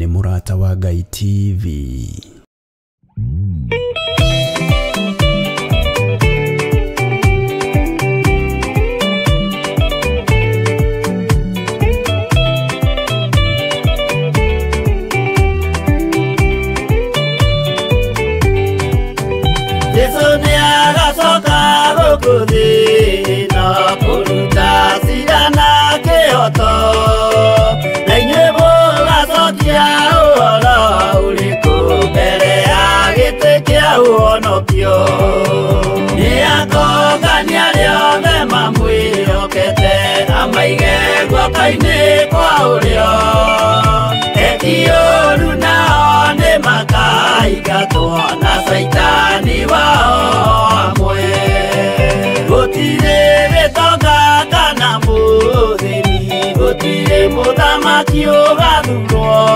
nĩ mũrata wa Ngai TV. Kaine kwa ulio etioru nao ne makaigatwo na saitani wao amwe gutire betonga kana muthini gutire muthamaki ugathurwo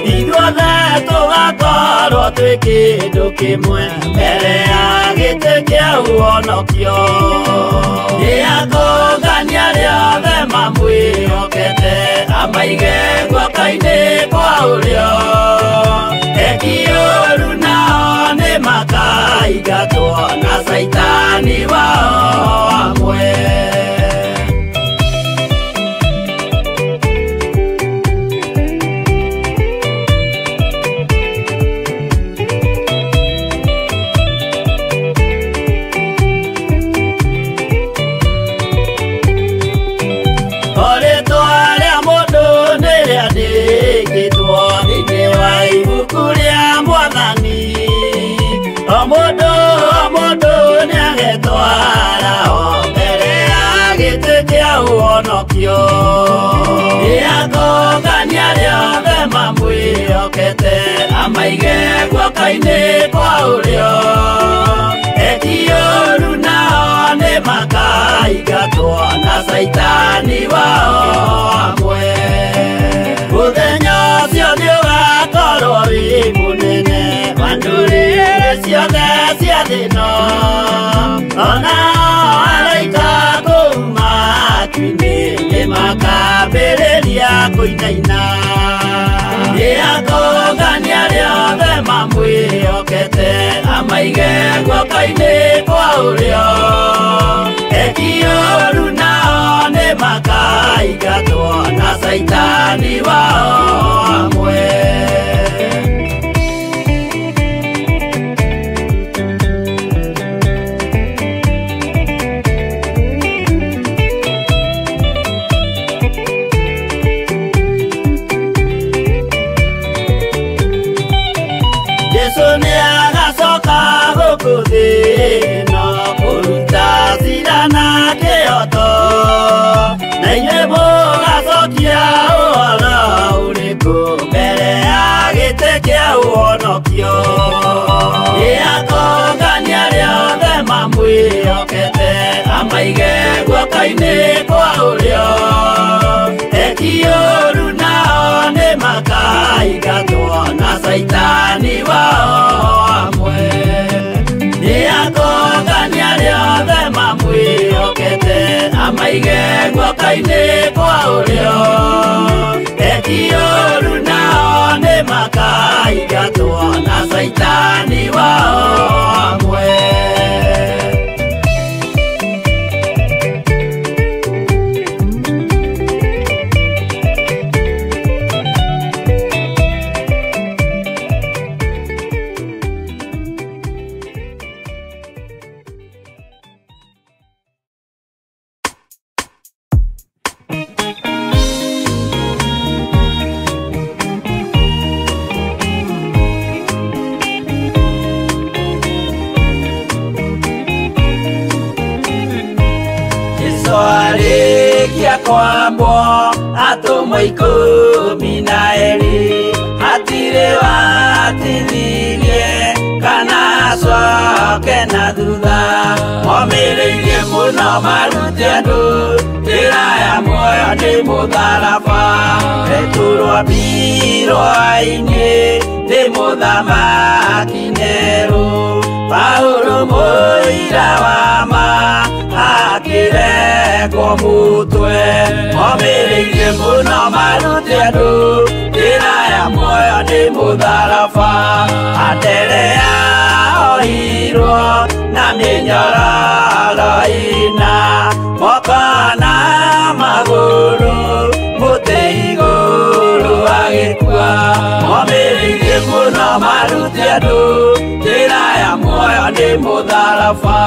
ithuothe tugakorwo twi kindu kimwe mbere ya gĩtĩ kĩa ũhonokio nĩakũngania rĩothe mamwĩhokete amaige guoko-inĩ kwa ũrĩo eki-ũru nao nĩ makaingatwo na saitani wao amwe. Nĩakũngania rĩothe mamwĩhokete amaige guoko-inĩ kwa ũrĩo eki-ũru nao nĩ makaingatwo na saitani wao amwe. Mũthenya ũcio nĩũgakorwo wĩ mũnene wa ndũrĩrĩ ciothe cia thĩ ĩno onao araika kuuma atu-inĩ makambĩrĩria kũinaina nĩakũngania rĩothe mamwĩhokete amaige guoko-inĩ kwa ũrĩo eki-ũru nao nĩ makaingatwo na saitani wao amwe. Nĩakũngania rĩothe mamwĩhokete amaige guoko-inĩ kwa ũrĩo eki-ũru nao nĩ makaingatwo na saitani wao amwe. Nĩakũngania rĩothe mamwĩhokete amaige guoko-inĩ kwa ũrĩo eki-ũru nao nĩ makaingatwo na saitani wao amwe. Kwambo atũmwo 12 hatirĩ watinirie kana acoke na thutha momĩrĩirie mũno marute andũ njĩra ya muoyo nĩ mũtharaba returwo mbirwa-inĩ nĩ mũthamaki Nero Paulo mũira wa ma akĩrengwo mũtwe momĩrĩirie mũno marute andũ njĩra ya muoyo nĩ mũtharaba mbere yao ohirwo na mĩnyororo ĩna moko na magũrũ mũtĩ igũrũ agĩkua momĩrĩirie mũno maruti andũ njĩra ya muoyo nĩ mũtharaba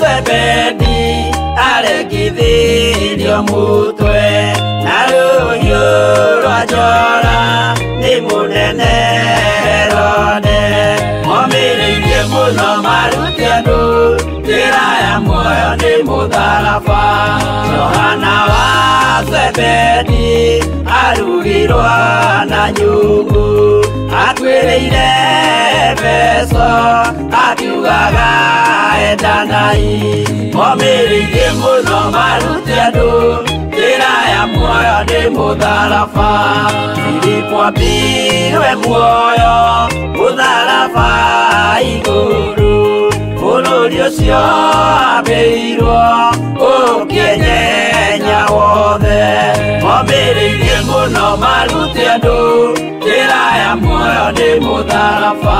Zebedi aregithirio mũtwe na rũhiũ rwa njora nĩ mũnene Herode momĩrĩirie mũno maruti andũ njĩra ya muoyo nĩ mũtharaba Johana wa Zebedi arugirwo na nyũngũ atuĩrĩire Efeso akiugaga endanai momĩrĩirie mũno maruti andũ njĩra ya muoyo nĩ mũtharaba Filipo ambirwe muoyo mũtharaba igũrũ bũrũri ũcio ambĩirwo ũkĩnyenya wothe momĩrĩirie mũno maruti andũ njĩra ya muoyo nĩ mũtharaba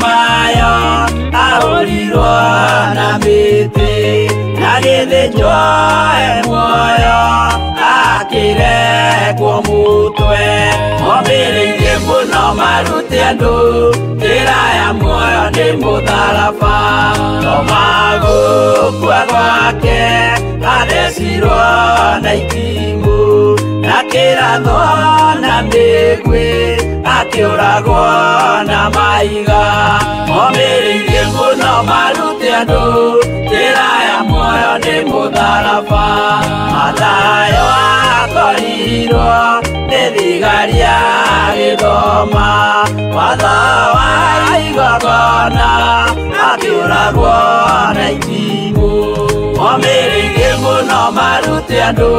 Mayo ahorirwo na mĩtĩ na gĩthĩnjwo muoyo akĩrekwo mũtwe momĩrĩirie mũno maruti andũ njĩra ya muoyo nĩ mũtharaba no magũkua gwake athecirwo na itimũ na kĩratho na mĩguĩ akĩũragwo na maiga momĩrĩirie mũno maruti andũ njĩra ya muoyo nĩ mũtharaba Mathayo akorirwo nĩ thigari agĩthoma watho wa igongona akĩũragwo na itimũ momĩrĩirie mũno maruti andũ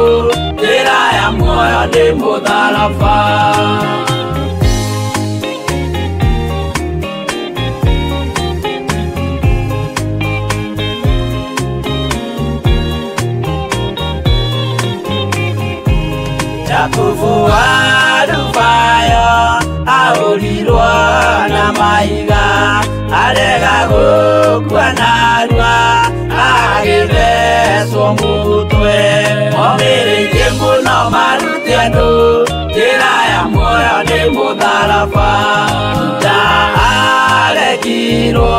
njĩra ya muoyo nĩ mũtharaba Jakubu wa Rufayo ahorirwo na maiga arega gũkua narua agĩthecwo mũtwe momĩrĩirie mũno maruti andũ njĩra ya muoyo nĩ mũtharaba Juda aregirwo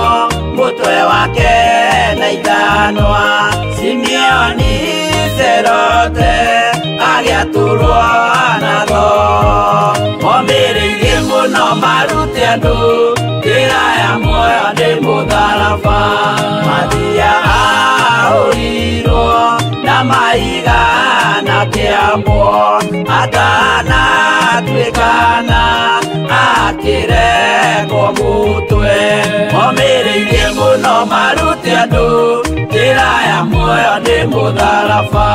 mũtwe wake na ithanwa Simeoni Zelote agĩatũrwo natho momĩrĩirie mũno maruti andũ njĩra ya muoyo nĩ mũtharaba Mathia ahorirwo na maiga na kĩambo atanatuĩkana akĩrekwo mũtwe momĩrĩirie mũno maruti andũ njĩra ya muoyo nĩ mũtharaba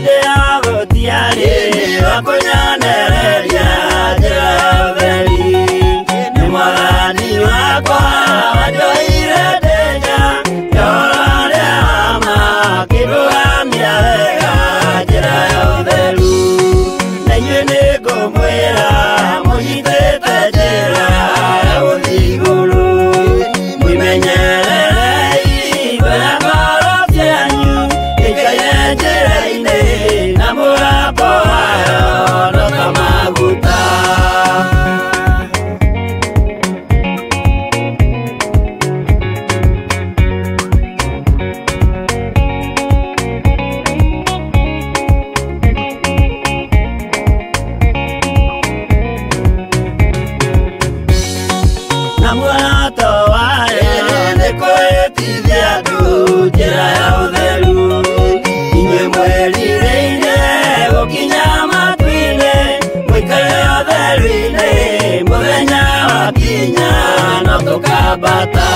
hĩndĩ ya gũtiarĩ wakũnyonereria njĩra ya ũtheri. Nĩ mwathani wakwa wanjohire ndĩnya yora rĩa ma kĩrũgamia wega njĩra ya ũtheru. Na inyuĩ nĩngũmwĩra mũnyitĩte njĩra ya gũthiĩ igũrũ, mwĩmenyererei wega ngoro cianyu ikaire njĩra-inĩ na mũgambo wayo no ta maguta. Na muoroto wayo nĩ kwĩtithia andũ njĩra ya ũtheru. Inyuĩ mwĩrirĩire gũkinya matu-inĩ mũikare ũtheru-inĩ, mũthenya wakinya no tũkambata.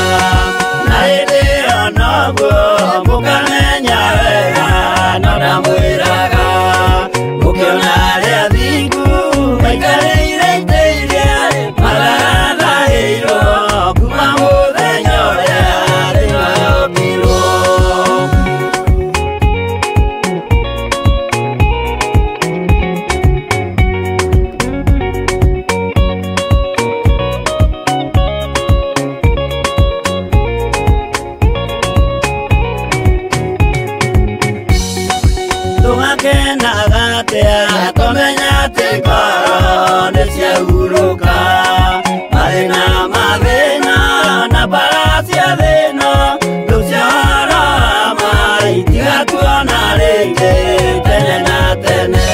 Na hĩndĩ ĩyo noguo mũkamenya wega no ndamwĩraga, mũkĩona arĩa athingu maikarĩire itĩ iria marathahĩirwo kuma mũthenya ũrĩa thĩ yombirwo. Tũgakenaga atĩa twamenya atĩ ngoro nĩciahurũka, mathĩna mathĩna na mbara cia thĩno tũciahoro ma itigatuona rĩngĩ tene na tene.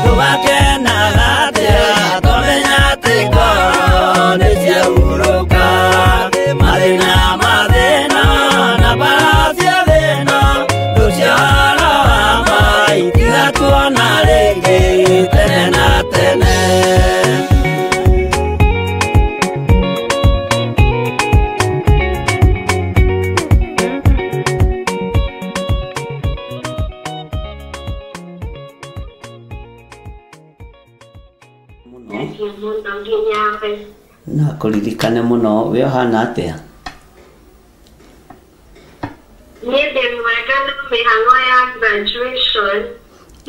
Tũgakenaga atĩa twamenya atĩ ngoro nĩciahurũka, mathĩna mathĩna na mbara cia thĩno tũciahoro ma itigatuona rĩngĩ tene na tene. Na kũririkane mũno we ũhana atĩa? Niĩ ndĩ mwega na mĩhang'o ya graduation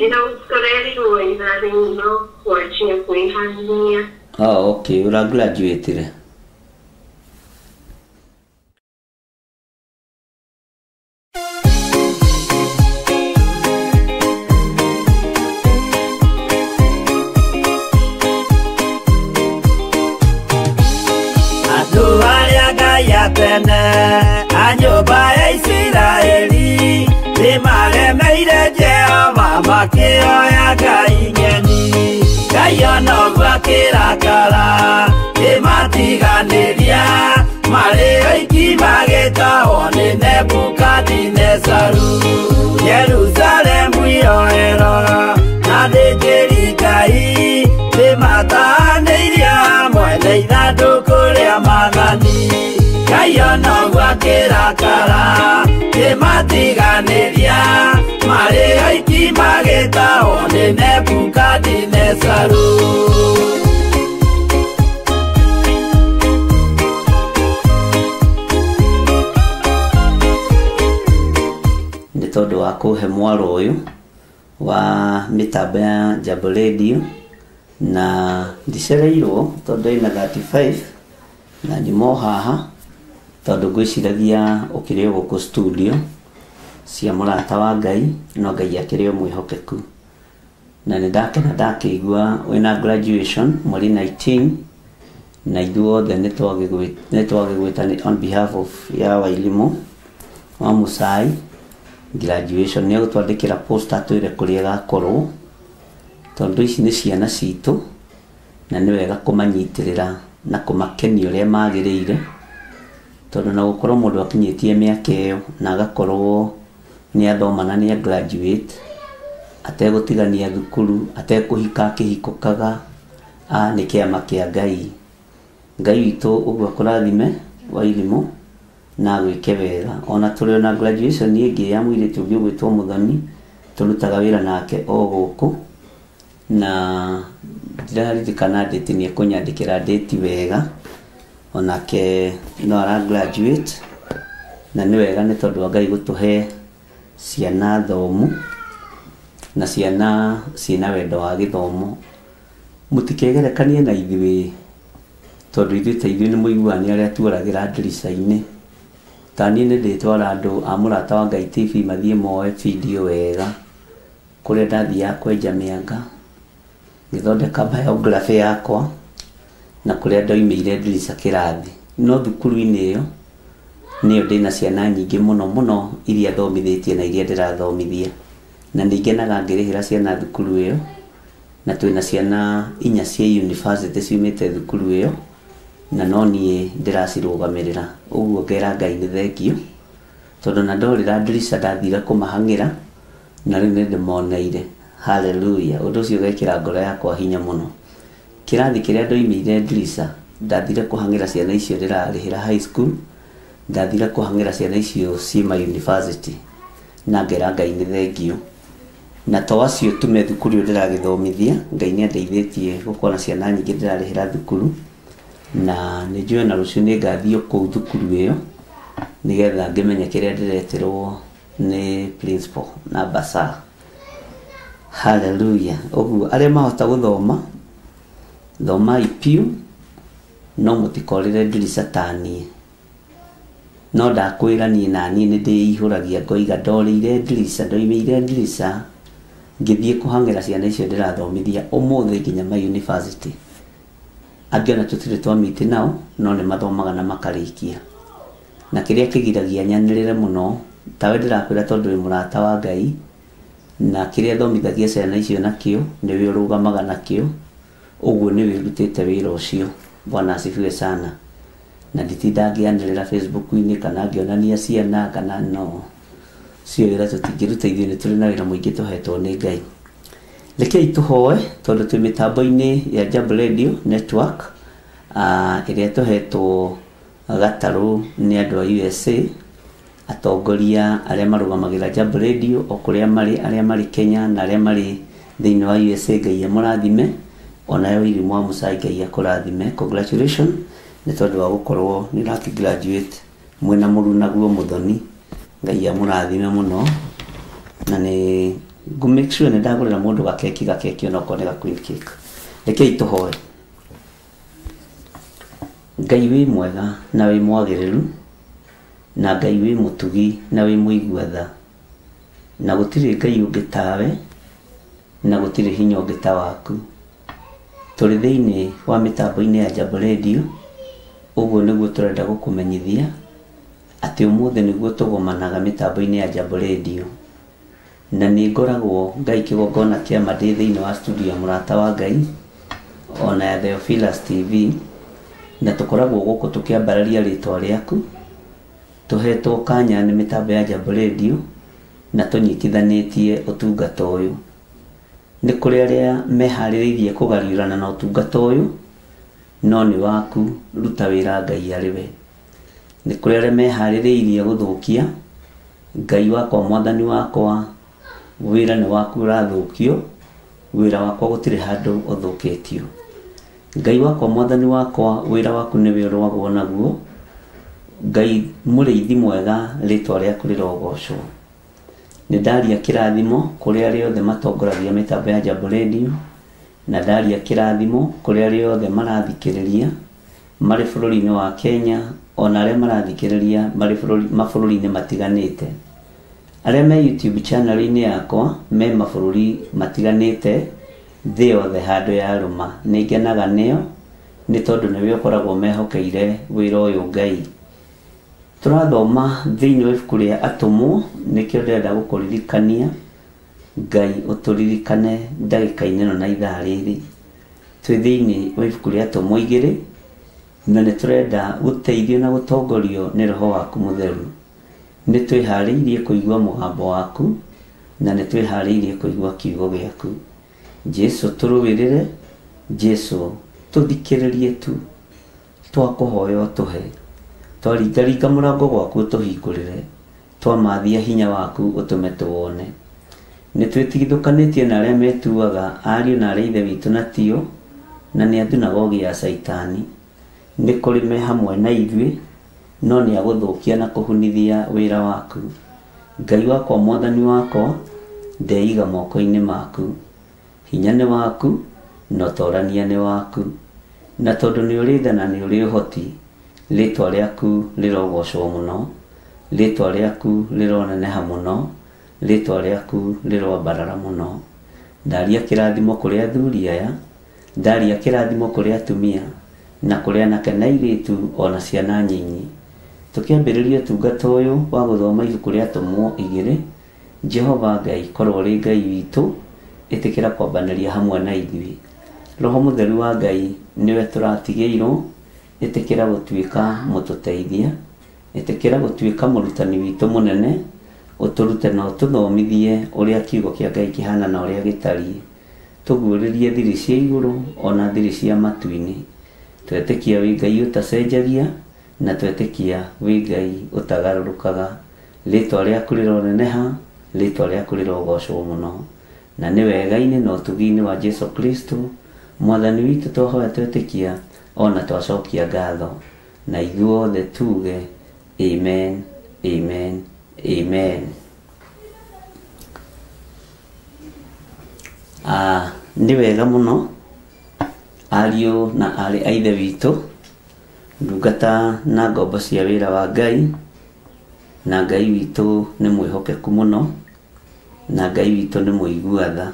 ĩraũkorerirwo itharĩ mũno kwanjia kwĩhania. Okay, ura graduate-re? Andũ arĩa Ngai atene a nyũmba ya Isiraeli nĩmaremeire Jehova makĩoya Ngai ng'eni. Ngai ona ũguo akĩrakara ĩmatiganĩria, marĩ oiki magĩtahwo nĩ Nebukadinezaru. Jerusalemu iroero na thĩnjĩri Ngai nĩmatahanĩirio hamwe na ithandũkũ rĩa Mwathani. Ngai ona ũguo akĩrakara ĩmatiganĩria, marĩ oiki magĩtahwo nĩ Nebukadinezaru. Nĩ tondũ wa kũhe mwaro ũyũ wa mĩtambo ya Jambo Radio, na ndicereirwo tondũ ĩna 35 na nyumo haha tondũ ngwĩciragia ũkĩrĩ o gũkũ studio cia mũrata wa Ngai, no Ngai akĩrĩ o mwĩhokeku. Na nĩ ndakena ndakĩigua wĩna graduation mweri 19, na ithuothe nĩ twagĩgwĩta on behalf of ya Wairimu wa Musai graduation. Nĩ gũtwandĩkĩra poster twĩre kũrĩa gakorwo, tondũ ici nĩ ciana citũ na nĩ wega kũmanyitĩrĩra na kũmakenia ũrĩa magĩrĩire, tondũ na gũkorwo mũndũ akinyĩtie mĩaka ĩyo na agakorwo nĩ athoma na nĩ graduate ategũtigania thukuru, atekũhika akĩhikũkaga, nĩ kĩama kĩa Ngai. Ngai witũ ũguo akũrathime Wairimu na gwĩke wega. Ona tũrĩ na graduation ĩngĩ ya mũirĩtu ũngĩ ũgwĩtwo Mũthoni, turutaga wira nake o guku na ndiraririkana date ni kunyandikira date wega onake no ara graduate na ni wega ni tondu Ngai gutuhe ciana thomu na ciana cina wendo wa githomo mutikegerekanie na ithuĩ tondu ithuĩ ta ithuĩ nĩ mũiguani arĩa tuoragira ndirica-inĩ tani nĩ ndĩtwara andũ a mũrata wa Ngai TV mathiĩ moe video wega kũrĩa ndathiaga kwenja mĩanga ngĩthondeka biography yakwa na kũrĩa ndoimĩire ndirica kĩrathi no thukuru-inĩ ĩyo nĩyo ndĩna ciana nyingĩ mũno iria thomithĩtie na iria ndĩrathomithia na nĩngenaga ngĩrĩhĩra ciana thukuru ĩyo na twĩna ciana 4 cia university ciumĩte thukuru ĩyo na no niĩ ndĩracirũgamĩrĩra ũguo ngera Ngai nĩ thengio tondu na ndorĩra ndirica ndathire kũmahang'ĩra na rĩu nĩ ndĩmoneire haleluya ũndũ ũcio ũgekĩra ngoro yakwa hinya mũno kĩrathi kĩrĩa ndoimĩire ndirica ndathire kũhang'ĩra ciana icio ndĩrarĩhĩra high school ndathire kũhang'ĩra ciana icio ciima university na ngera Ngai nĩ thengio na to acio tume thukuru ndĩragĩthomithia Ngai nĩ andeithĩtie gũkorwo na ciana nyingĩ ndĩrarĩhĩra thukuru na nĩ njũĩ na rũciũ nĩ ngathiĩ kũu thukuru ĩyo nĩgetha ngĩmenye kĩrĩa ndĩreterwo nĩ principal na bursar haleluya ũguo arĩa mahota gũthoma thomai piũ no mũtikorĩre ndirica ta niĩ no ndakwĩra niĩ na niĩ nĩ ndĩihũragia ngoiga ndorĩire ndirica ndoimĩire ndirica ngĩthiĩ kũhang'ĩra ciana icio ndĩrathomithia ũmũthĩ nginya ma university angĩ ona tũtirĩ twamĩte nao no nĩ mathomaga na makarĩkia na kĩrĩa kĩgiragia nyanĩrĩre mũno tawe ndĩrakwĩra tondũ wĩ mũrata wa Ngai na kĩrĩa thomithagia ciana icio nakĩo nĩwe ũrũgamaga nakĩo ũguo nĩwe ũrutĩte wĩra ũcio Bwana asifiwe sana na nditinda ngĩanĩrĩra Facebook-inĩ kana ngĩonania ciana kana no cio wĩra tũtingĩruta ithuĩ nĩ tũrĩ na wĩra mũingĩ tũhetwo nĩ Ngai rekei tũhoe tondũ twĩ mĩtambo-inĩ ya Jambo Radio Network ĩrĩa tũhetwo gatarũ nĩ andũ a USA atongoria arĩa marũgamagĩra Jambo Radio o kũrĩa marĩ arĩa marĩ Kenya na arĩa marĩ thĩinĩ wa USA Ngai amũrathime onayo Irimu wa Muchai Ngai akũrathime congratulations nĩ tondũ wa gũkorwo nĩ ũraki graduate mwena mũru naguo mũthoni Ngai amũrathime mũno na nĩ make sure nĩ ndagũrĩra mũndũ gakeki onokorwo nĩ ga queen cake rekei tũhoe Ngai wĩ mwega na wĩ mwagĩrĩru na Ngai wĩ mũtugi na wĩ mũigua tha na gũtirĩ Ngai ũngĩ tawe na gũtirĩ hinya ũngĩ ta waku tũrĩ thĩinĩ wa mĩtambo-inĩ ya Jambo Radio ũguo nĩguo tũrenda gũkũmenyithia atĩ ũmũthĩ nĩguo tũgomanaga mĩtambo-inĩ ya Jambo Radio na nĩ ngoragwo Ngai kĩgongona kĩa ma ndĩ thĩinĩ wa studio ya mũrata wa Ngai ona ya Theophilus TV na tũkoragwo gũkũ tũkĩambararia rĩtwa rĩaku tũhetwo kanya nĩ mĩtambo ya Jambo Radio na tũnyitithanĩtie ũtungata ũyũ nĩ kũrĩ arĩa meharĩrĩirie kũgariũrana na ũtungata ũyũ no nĩ waku ruta wĩra Ngai arĩwe nĩ kũrĩ arĩa meharĩrĩirie gũthũkia Ngai wakwa mwathani wakwa wĩra nĩ waku ũrathũkio wĩra wakwa gũtirĩ handũ ũthũkĩtio Ngai wakwa mwathani wakwa wĩra waku nĩwe ũrogwo naguo Ngai mũrĩithi mwega rĩtwa rĩaku rĩrogocwo nĩ ndaria kĩrathimo kũrĩ arĩa othe matongoragia mĩtambo ya Jambo Radio na ndaria kĩrathimo kũrĩ arĩa othe marathikĩrĩria marĩ bũrũri-inĩ wa Kenya ona arĩa marathikĩrĩria marĩ mabũrũri-inĩ matiganĩte arĩa me YouTube channel-inĩ yakwa me mabũrũri matiganĩte thĩ yothe handũ ya rũma nĩ ngenaga nĩo nĩ tondũ nĩwe ũkoragwo mehokeire wĩra ũyũ Ngai tũrathoma thĩinĩ wa ibuku rĩa atũmwo nĩkĩo ndĩrenda gũkũririkania Ngai ũtũririkane ndagĩka-inĩ ĩno na ithaa rĩrĩ twĩ thĩinĩ wa ibuku rĩa atũmwo 2 na nĩ tũrenda gũteithio na gũtongorio nĩ Roho waku mũtheru nĩ twĩharĩirie kũigua mũgambo waku na nĩ twĩharĩirie kũigua kiugo gĩaku Jesu tũrũĩrĩre Jesu tũthikĩrĩrie tu twakũhoya tũhe twaringaringa mũrango gwaku tũhingũrĩre twamathia hinya waku ũtũme tuone nĩ twĩtigithũkanĩtie na arĩa metuaga ariũ na arĩa ithe witũ na tio, na nĩ athunagogi ya Saitani. Nĩ kũrĩ me hamwe na ithuĩ, no nĩ agũthũkia na kũhunithia wĩra waku. Ngai wakwa, Mwathani wakwa, ndeiga moko-inĩ maku. Hinya nĩ waku, na ũtorania nĩ waku. Na tondũ nĩ ũrĩ tha na nĩ ũrĩ ũhoti, rĩtwa rĩaku rĩrogocwo mũno, rĩtwa rĩaku rĩroneneha mũno, rĩtwa rĩaku rĩroambarara mũno. Ndaria kĩrathimo kũrĩ athuri aya, ndaria kĩrathimo kũrĩ atumia, na kũrĩ anake na airĩtu ona ciana nyinyi. Tũkĩambĩrĩria ũtungata ũyũ wa gũthoma ibuku rĩa Atũmwo 2, Jehova Ngai korwo ũrĩ Ngai witũ, ĩtĩkĩra kwambanĩria hamwe na ithuĩ. Roho Mũtheru wa Ngai nĩwe tũratigĩirwo, ĩtĩkĩra gũtuĩka mũtũteithia, ĩtĩkĩra gũtuĩka mũrutani witũ mũnene, ũtũrute na ũtũthomithie ũrĩa kiugo kĩa Ngai kĩhana na ũrĩa gĩtariĩ. Tũguũrĩrie thiri cia igũrũ ona thiri cia matu-inĩ. Twetĩkia wĩ Ngai ũtacenjagia, na twetĩkia wĩ Ngai ũtagarũrũkaga. Rĩtwa rĩaku rĩroneneha, rĩtwa rĩaku rĩrogocwo mũno. Na nĩ wega-inĩ na ũtugi-inĩ wa Jesu Kristo, Mwathani witũ twahoya twetĩkia, ona twacokia ngatho. Na ithuothe tuge amen, amen, amen. Nĩ wega mũno ariũ na arĩ a ithe witũ, ndungata na ngombo cia wĩra wa Ngai, na Ngai witũ nĩ mwĩhokeku mũno, na Ngai witũ nĩ mũigua tha.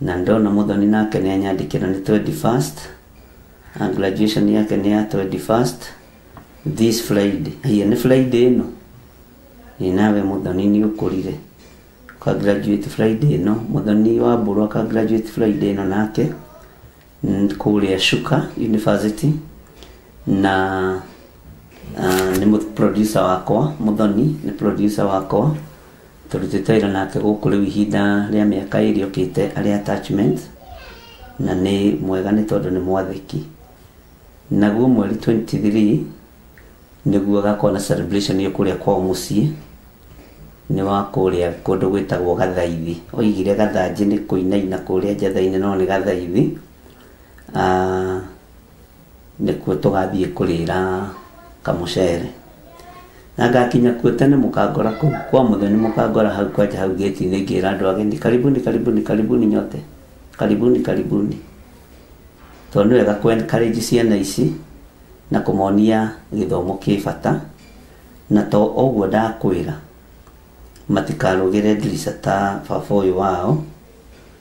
Na ndona Mũthoni nake nĩ anyandĩkĩra nĩ 21st, graduation yake nĩ ya 21st this Friday. Hiya nĩ Friday ĩno, nawe Mũthoni nĩ ũkũrire ka graduate Friday ĩno. Mũthoni wa Mbũrũ ka graduate Friday ĩno nake kũrĩa Chuka University, na nĩ producer wakwa. Mũthoni nĩ producer wakwa, tũrutĩte wĩra nake gũkũ rĩu ihinda rĩa mĩaka ĩrĩ ũkĩte arĩ attachment, na nĩ mwega nĩ tondũ nĩ mwathĩki. Naguo mweri 23 nĩguo gakorwo na celebration yo kũrĩa kwao mũciĩ, nĩ wa kũrĩa kũndũ gwĩtagwo Gathaithi. Oigire Gathanjĩ nĩ kũinaina kũrĩa Njatha-inĩ, no nĩ Gathaithi. Nĩkuo tũgathiĩ kũrĩra kamũcere. Na ngakinya kuo tene mũkangora kũu kwa Mũthoni, mũkangora hau kwanja hau gate-inĩ ngĩra andũ ageni, karibuni karibuni karibuni nyote, karibuni karibuni. Tondũ nĩ wega kũ-encourage ciana ici na kũmonia gĩthomo kĩ bata, na to ũguo ndakwĩra matikarũgĩre ndirica ta baba ũyũ wao,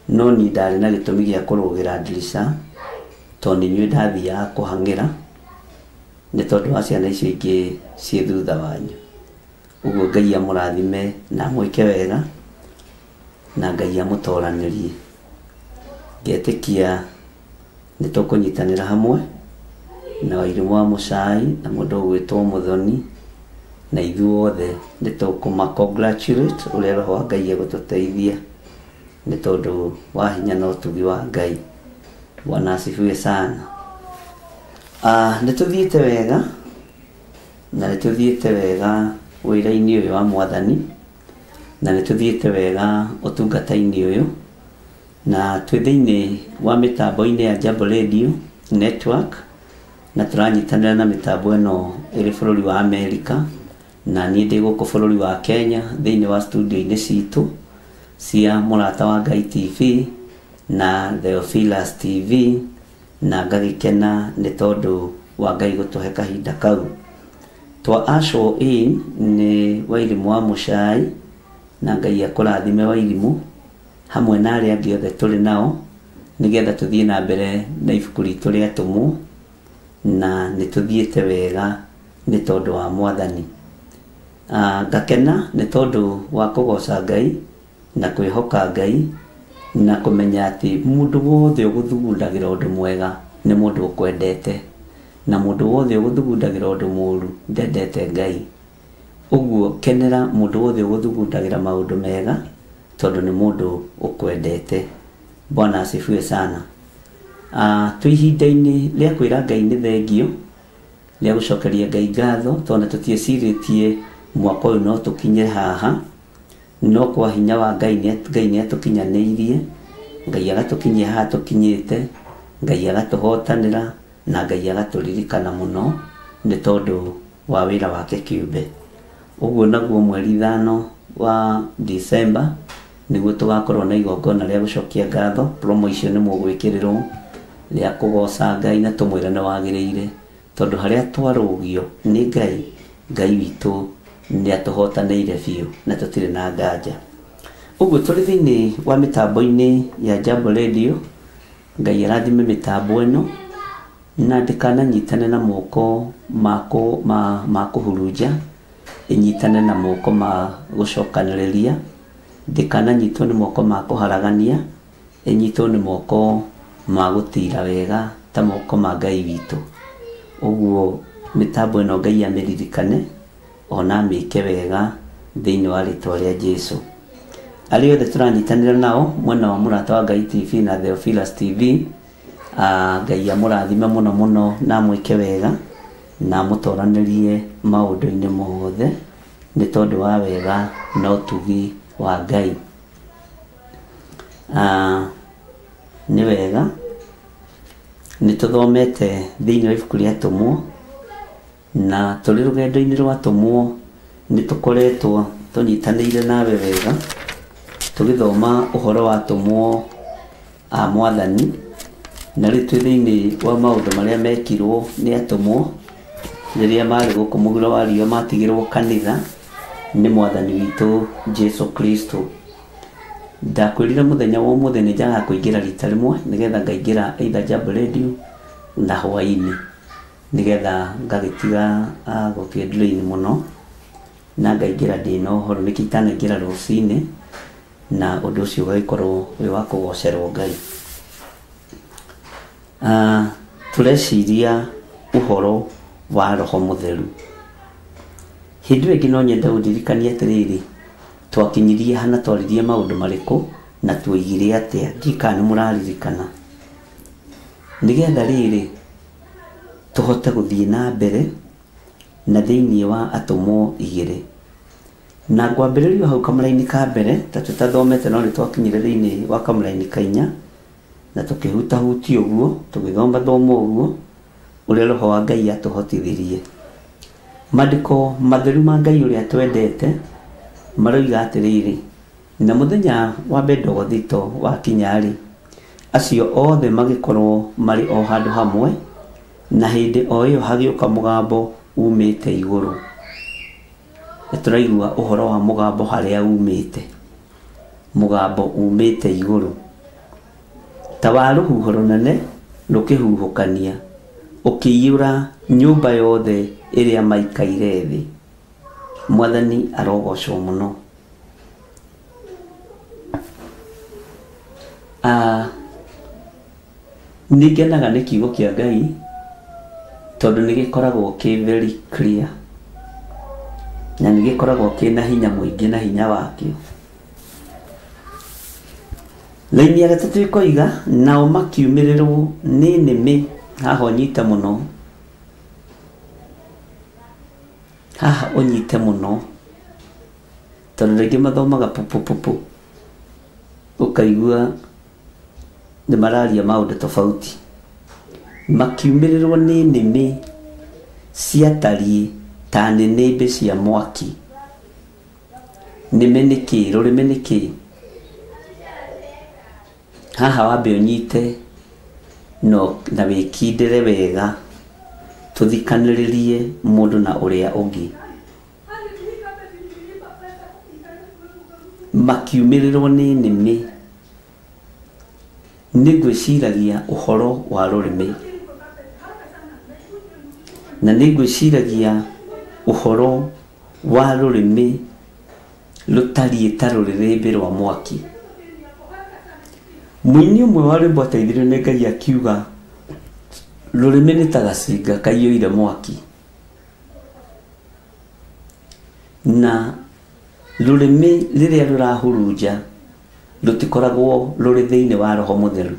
no niĩ ndarĩ na gĩtũmi gĩa kũrũgĩra ndirica, tondũ nĩ inyuĩ ndathiaga kũhang'ĩra, nĩ tondũ wa ciana icio ingĩ ciĩ thutha wanyu. Ũguo Ngai amũrathime na mwĩke wega, na Ngai amũtoranĩrie. Ngetĩkia nĩ tũkũnyitanĩra hamwe na Wairimu wa Mũcai na mũndũ ũgwĩtwo Mũthoni, na ithuothe nĩ tũkũma congratulate ũrĩa Roho wa Ngai egũtũteithia, nĩ tondũ wa hinya na ũtugi wa Ngai. Bwana asifiwe sana. Nĩ tũthiĩte wega, na nĩ tũthiĩte wega wĩra-inĩ ũyũ wa Mwathani, na nĩ tũthiĩte wega ũtungata-inĩ ũyũ, na twĩ thĩinĩ wa mĩtambo-inĩ ya Jambo Radio Network, na tũranyitanĩra na mĩtambo ĩno ĩrĩ bũrũri wa Amerika, na niĩ ndĩ gũkũ bũrũri wa Kenya thĩinĩ wa studio-inĩ citũ cia Mũrata wa Ngai TV na Theophilus TV, na ngagĩkena nĩ tondũ wa Ngai gũtũhe kahinda kau. Twa usher in nĩ Wairimu wa Mũcai, na Ngai akũrathime Wairimu hamwe na arĩa angĩ othe tũrĩ nao, nĩgetha tũthiĩ na mbere na ibuku ritũ rĩa Atũmwo, na nĩ tũthiĩte wega nĩ tondũ wa Mwathani. Ngakena nĩ tondũ wa kũgoca Ngai na kwĩhoka Ngai, na kũmenya atĩ mũndũ wothe ũgũthugundagĩra ũndũ mwega nĩ mũndũ ũkwendete, na mũndũ wothe ũgũthugundagĩra ũndũ mũũru ndendete Ngai. Ũguo kenera mũndũ wothe ũgũthugundagĩra maũndũ mega, tondũ nĩ mũndũ ũkwendete. Bwana asifiwe sana. Twĩ ihinda-inĩ rĩa kwĩra Ngai nĩ thengio, rĩa gũcokeria Ngai ngatho, tondũ tũtiecirĩtie mwaka ũyũ no tũkinye haha, no kwa hinya wa Ngai nĩ atukinyanĩirie, Ngai agatukinyia haha tũkinyĩte, Ngai agatuhotanĩra na Ngai agatũririkana mũno nĩ tondũ wa wĩra wake kĩũmbe. Ũguo naguo mweri 5 wa December nĩguo tũgakorwo na igongona rĩa gũcokia ngatho. Promo icio nĩ mũgwĩkĩrĩrwo rĩa kũgoca Ngai na tũmwĩre nĩ wagĩrĩire tondũ harĩa twarũgio nĩ Ngai, Ngai witũ nĩ atũhotanĩire biũ na tũtirĩ na nganja. Ũguo tũrĩ thĩinĩ wa mĩtambo-inĩ ya Jambo Radio, Ngai arathime mĩtambo ĩno na ndĩkananyitane na moko ma kũhurunja, ĩnyitane na moko ma gũcokanĩrĩria, ndĩkananyitwo nĩ moko ma kũharagania, ĩnyitwo nĩ moko ma gũtira wega ta moko ma Ngai witũ. Ũguo mĩtambo ĩno Ngai amĩririkane ona mĩke wega thĩinĩ wa rĩtwa rĩa Jesũ. Arĩa othe tũranyitanĩra nao mwena wa Mũrata wa Ngai TV na Theophilus TV, Ngai amũrathime mũno mũno na mwĩke wega na mũtoranĩrie maũndũ-inĩ mothe nĩ tondũ wa wega na ũtugi wa Ngai. Nĩ wega nĩ tũthomete thĩinĩ wa ibuku rĩa Atũmwo na tũrĩ rũgendo-inĩ rwa Atũmwo nĩ tũkoretwo tũnyitanĩire nawe wega tũgĩthoma ũhoro wa Atũmwo a Mwathani, na rĩu twĩ thĩinĩ wa maũndũ marĩa mekirwo nĩ Atũmwo rĩrĩa marĩ gũkũ mũhuro wa riũa matigĩrwo kanitha nĩ Mwathani witũ Jesũ Kristo. Ndakwĩrire mũthenya wa ũmũthĩ nĩ njaga kũingĩra rita rĩmwe nĩgetha ngaingĩra either Jambo Radio na hwaĩ-inĩ nĩgetha ngagĩtiga gũthiĩ ndũrĩ-inĩ mũno na ngaingĩra ndĩ na ũhoro, nĩkĩ itanaingĩra rũcinĩ na ũndũ ũcio ũgagĩkorwo wĩ wa kũgocerwo Ngai. Tũreciria ũhoro wa Roho Mũtheru. Hĩndĩ ĩngĩ no nyende gũndirikania atĩrĩrĩ, twakinyirie hana twaririe maũndũ marĩkũ na tuoigire atĩa, ndika nĩ mũraririkana, nĩgetha rĩrĩ tũhote gũthiĩ na mbere na thĩinĩ wa Atũmwo 2 na ngwambĩrĩrio hau kamũra-inĩ ka mbere ta tũtathomete no nĩ twakinyire thĩinĩ wa kamũra-inĩ ka 4 na tũkĩhutahutia ũguo tũgĩthoma ũguo ũrĩa Roho wa Ngai atũhotithirie. Maandĩko matheru ma Ngai ũrĩa twendete maroiga atĩrĩrĩ, na mũthenya wa Bendegothito wa kinyarĩ, acio othe magĩkorwo marĩ o handũ hamwe, na hĩndĩ o ĩyo hagĩũka mũgambo umĩte igũrũ. Tũraigua ũhoro wa mũgambo harĩa umĩte, mũgambo umĩte igũrũ ta wa rũhuho rũnene rũkĩhuhũkania ũkĩiyũra nyũmba yothe ĩrĩa maikaire thĩ. Mwathani arogocwo mũno. Nĩngenaga nĩ kiugo kĩa Ngai tondũ nĩ gĩkoragwo kĩ very clear na nĩ gĩkoragwo kĩ na hinya mũingĩ na hinya wakĩo. Laini ya gatatũ ĩkoiga, nao makiumĩrĩrwo nĩ nĩmĩ. Haha ũnyite mũno, haha ũnyite mũno tondũ rĩngĩ mathomaga pupupupu ũkaigua nĩ mararia maũndũ tofauti. Makiumĩrĩrwo nĩ nĩmĩ ciatariĩ ta nĩnĩmbĩ cia mwaki. Nĩmĩ nĩ kĩ? Rũrĩmĩ nĩ kĩ? Haha wambe ũnyite no na wĩkindĩre wega tũthikanĩrĩrie mũndũ na ũrĩa ũngĩ. Makiumĩrĩrwo nĩ nĩmĩ, nĩ ngwĩciragia ũhoro wa rũrĩmĩ, na nĩ ngwĩciragia ũhoro wa rũrĩmĩ rũtariĩ ta rũrĩrĩmbĩ rwa mwaki. Mũini ũmwe wa rwĩmbo ateithirio nĩ Ngai akiuga rũrĩmĩ nĩ ta gacinga kaiyũire mwaki, na rũrĩmĩ rĩrĩa rũrahurunja rũtikoragwo rũrĩ thĩinĩ wa Roho Mũtheru.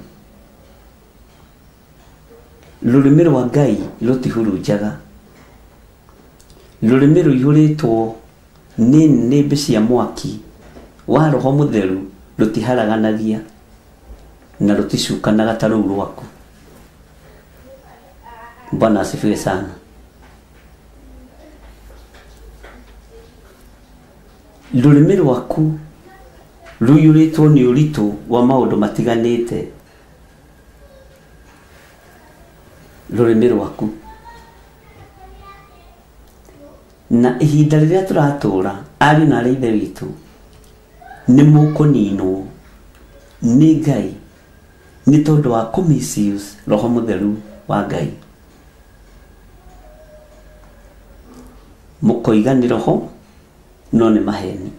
Rũrĩmĩ rwa Ngai rũtihurunjaga. Rũrĩmĩ rũihũrĩtwo nĩ nĩmbĩ cia mwaki wa roho mutheru rutiharaganagia na ruticukanaga ta ruu rwaku. Bwana asifiwe sana. Rurimi rwaku ruyuritwo ni uritu wa maundu matiganite. Rurimi rwaku na ihinda riria turatura ari na reithe witu ni mukuninwo ni Ngai ni tondu wa misuse roho mutheru wa Ngai. Mukoigani roho no ni maheni.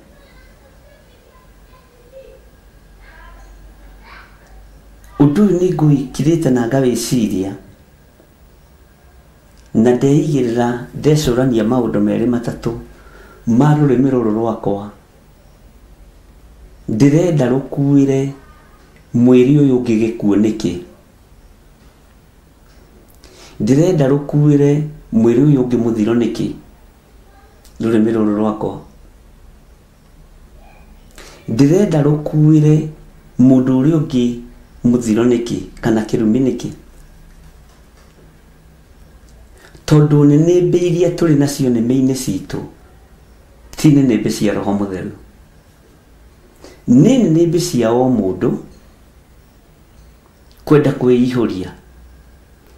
Undu ni nguikirite na ngawiciria na ndeigirira ndecurania maundu meri matatu ma rurimi ruru rwakwa. Ndirenda rukuire mwiri uyu ungi gikuo niki. Ndirenda rukuire mwiri uyu ungi muthiro niki. Rurimi ruru rwakwa. Ndirenda rukuire mundu uria ungi muthiro niki kana kirumi niki. Tondu nenebe iria turi nacio neme-ini citu ti nenebe cia roho mutheru. Ni nenebe cia o mundu kwenda kwiihuria,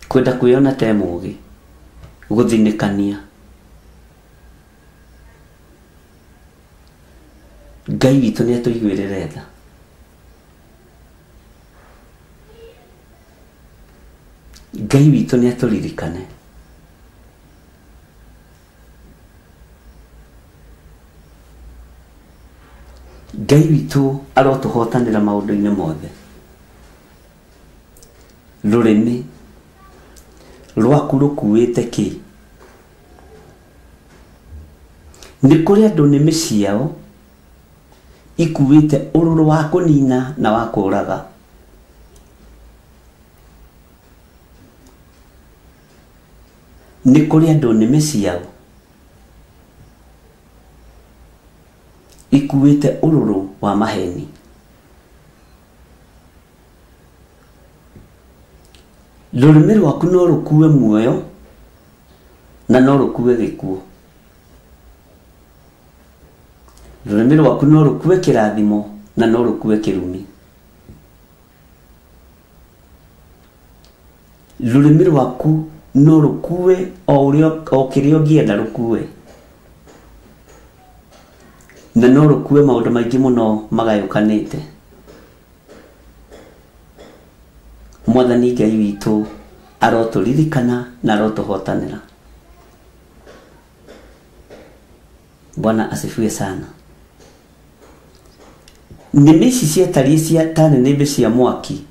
kwenda kwiona ta mugi, guthinikania. Ngai witu ni atuiguirire tha. Ngai witu ni aturirikane. Ngai witu arotuhotanira maundu-ini mothe. Rurimi rwaku rukuite ki? Ni kuri andu nimi ciao ikuite ururu wa kunina na wa kuraga. Ni kuri andu nimi ciao ikuite ururu wa maheni. Rurimi rwaku no rukue muoyo na no rukue gikuo. Rurimi rwaku no rukue kirathimo na no rukue kirumi. Rurimi rwaku no rukue o kiria ungienda rukue na no rukue maundu maingi muno magayukanite. Mwathani Ngai witu aroturirikana na arotuhotanira. Bwana asifiwe sana. Nimi ici ciatari cia tane nebe cia mwaki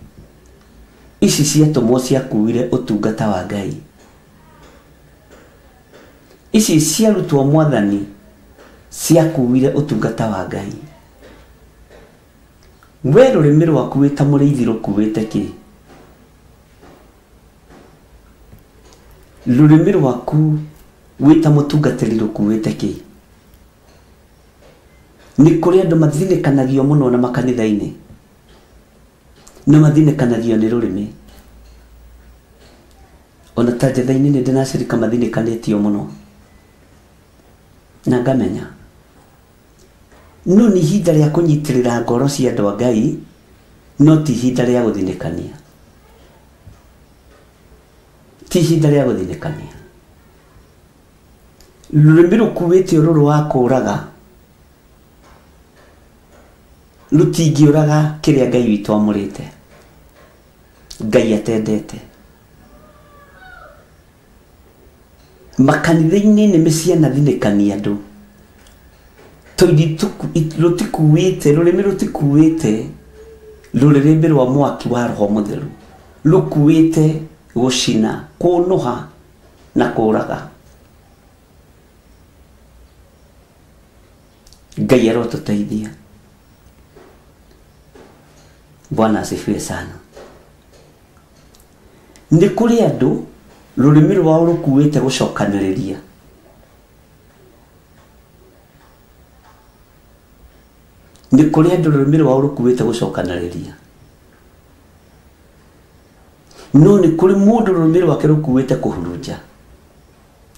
ici ciatumwo ciakuire utungata wa Ngai. Ici ciarutwo Mwathani ciakuire utungata wa Ngai. We rurimi rwaku wita muriithi rukuite ki? Rurimi rwaku wita mutungatiri rukuite ki? Ni kuri andu mathinekanagio muno na makanitha-ini na mathinekanagio ni rurimi. Ona ta jetha-ini ni ndinacirika mathinekanitio muno na ngamenya no ni ihinda ria kunyitirira ngoro cia andu a Ngai, no ti ihinda ria guthinekania. Ti ihinda ria guthinekania. Rurimi rukuite ururu wa kuraga rutingiuraga kiria Ngai witu amurite, Ngai atendete. Makanitha-ini nĩ ciana thinekania andu rutikuite rurimi rutikuite rurimi rwa mwaki wa roho mutheru, rukuite gucina, kunuha na kuraga. Ngai arotuteithia. Bwana asifiwe sana. Ni kuri andu rurimi rwao rukuite gucokaniriria. nĩ kũrĩ andũ rũrĩmĩ rwao rũkuĩte gũcokanĩrĩria, no nĩ kũrĩ mũndũ rũrĩmĩ rwake rũkuĩte kũhurunja,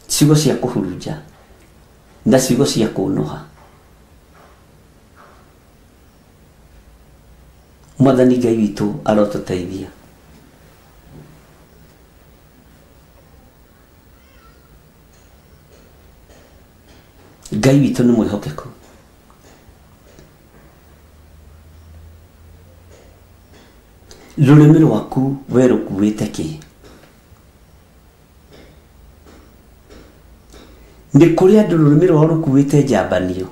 ciugo cia kũhurunja na ciugo cia kũnũha. Mwathani Ngai witũ arotũteithia. Ngai witũ nĩ mwĩhokeku. Rũrĩmĩ rwaku we rũkuĩte kĩ? Nĩ kũrĩ andũ rũrĩmĩ rwao rũkuĩte njambanio,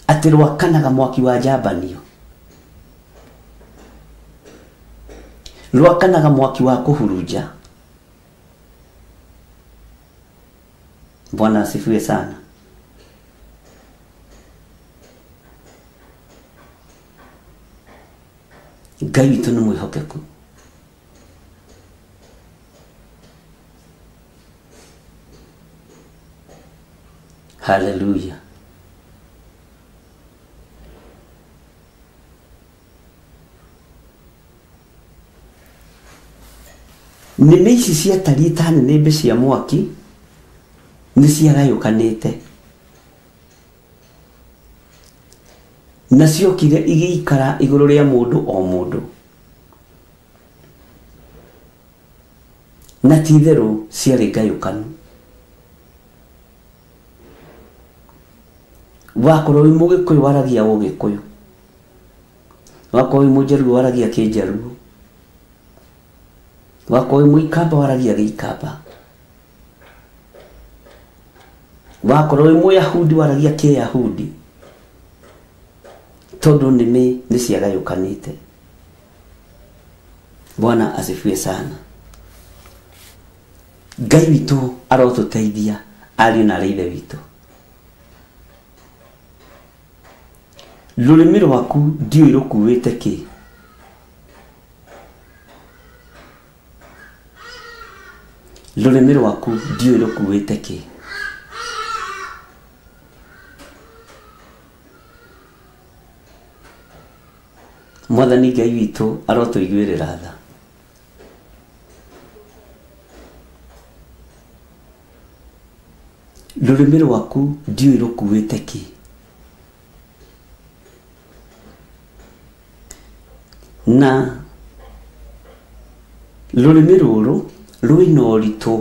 atĩ rwakanaga mwaki wa njambanio, rwakanaga mwaki wa kũhurunja. Bwana asifiwe sana. Ngai witũ nĩ mwĩhokeku. Hallelujah. Nĩmĩ ici ciatariĩ ta nĩnĩmbĩ cia mwaki nĩ ciagayũkanĩte, na ciokire igĩikara igũrũ rĩa mũndũ o mũndũ, na ti itherũ ciarĩ ngayũkanu. Wakorwo wĩ Mũgĩkũyũ waragia Ũgĩkũyũ, wakorwo wĩ Mũjaluo waragia Kĩnjaluo, wakorwo wĩ Mũikamba waragia Gĩikamba, wakorwo wĩ Mũyahudi waragia Kĩyahudi, tondũ nĩmĩ nĩ ciagayũkanĩte. Bwana asifiwe sana. Ngai witũ arotũteithia, ariũ na aarĩ a Ithe witũ. Rũrĩmĩ rwaku ndiũĩ rũkuĩte kĩ? Rũrĩmĩ rwaku ndiũĩ rũkuĩte kĩ? Mwathani Ngai witũ arotũiguĩrĩra tha. Rũrĩmĩ rwaku ndiũĩ rũkuĩte kĩ? Na rũrĩmĩ rũrũ rwĩna ũritũ,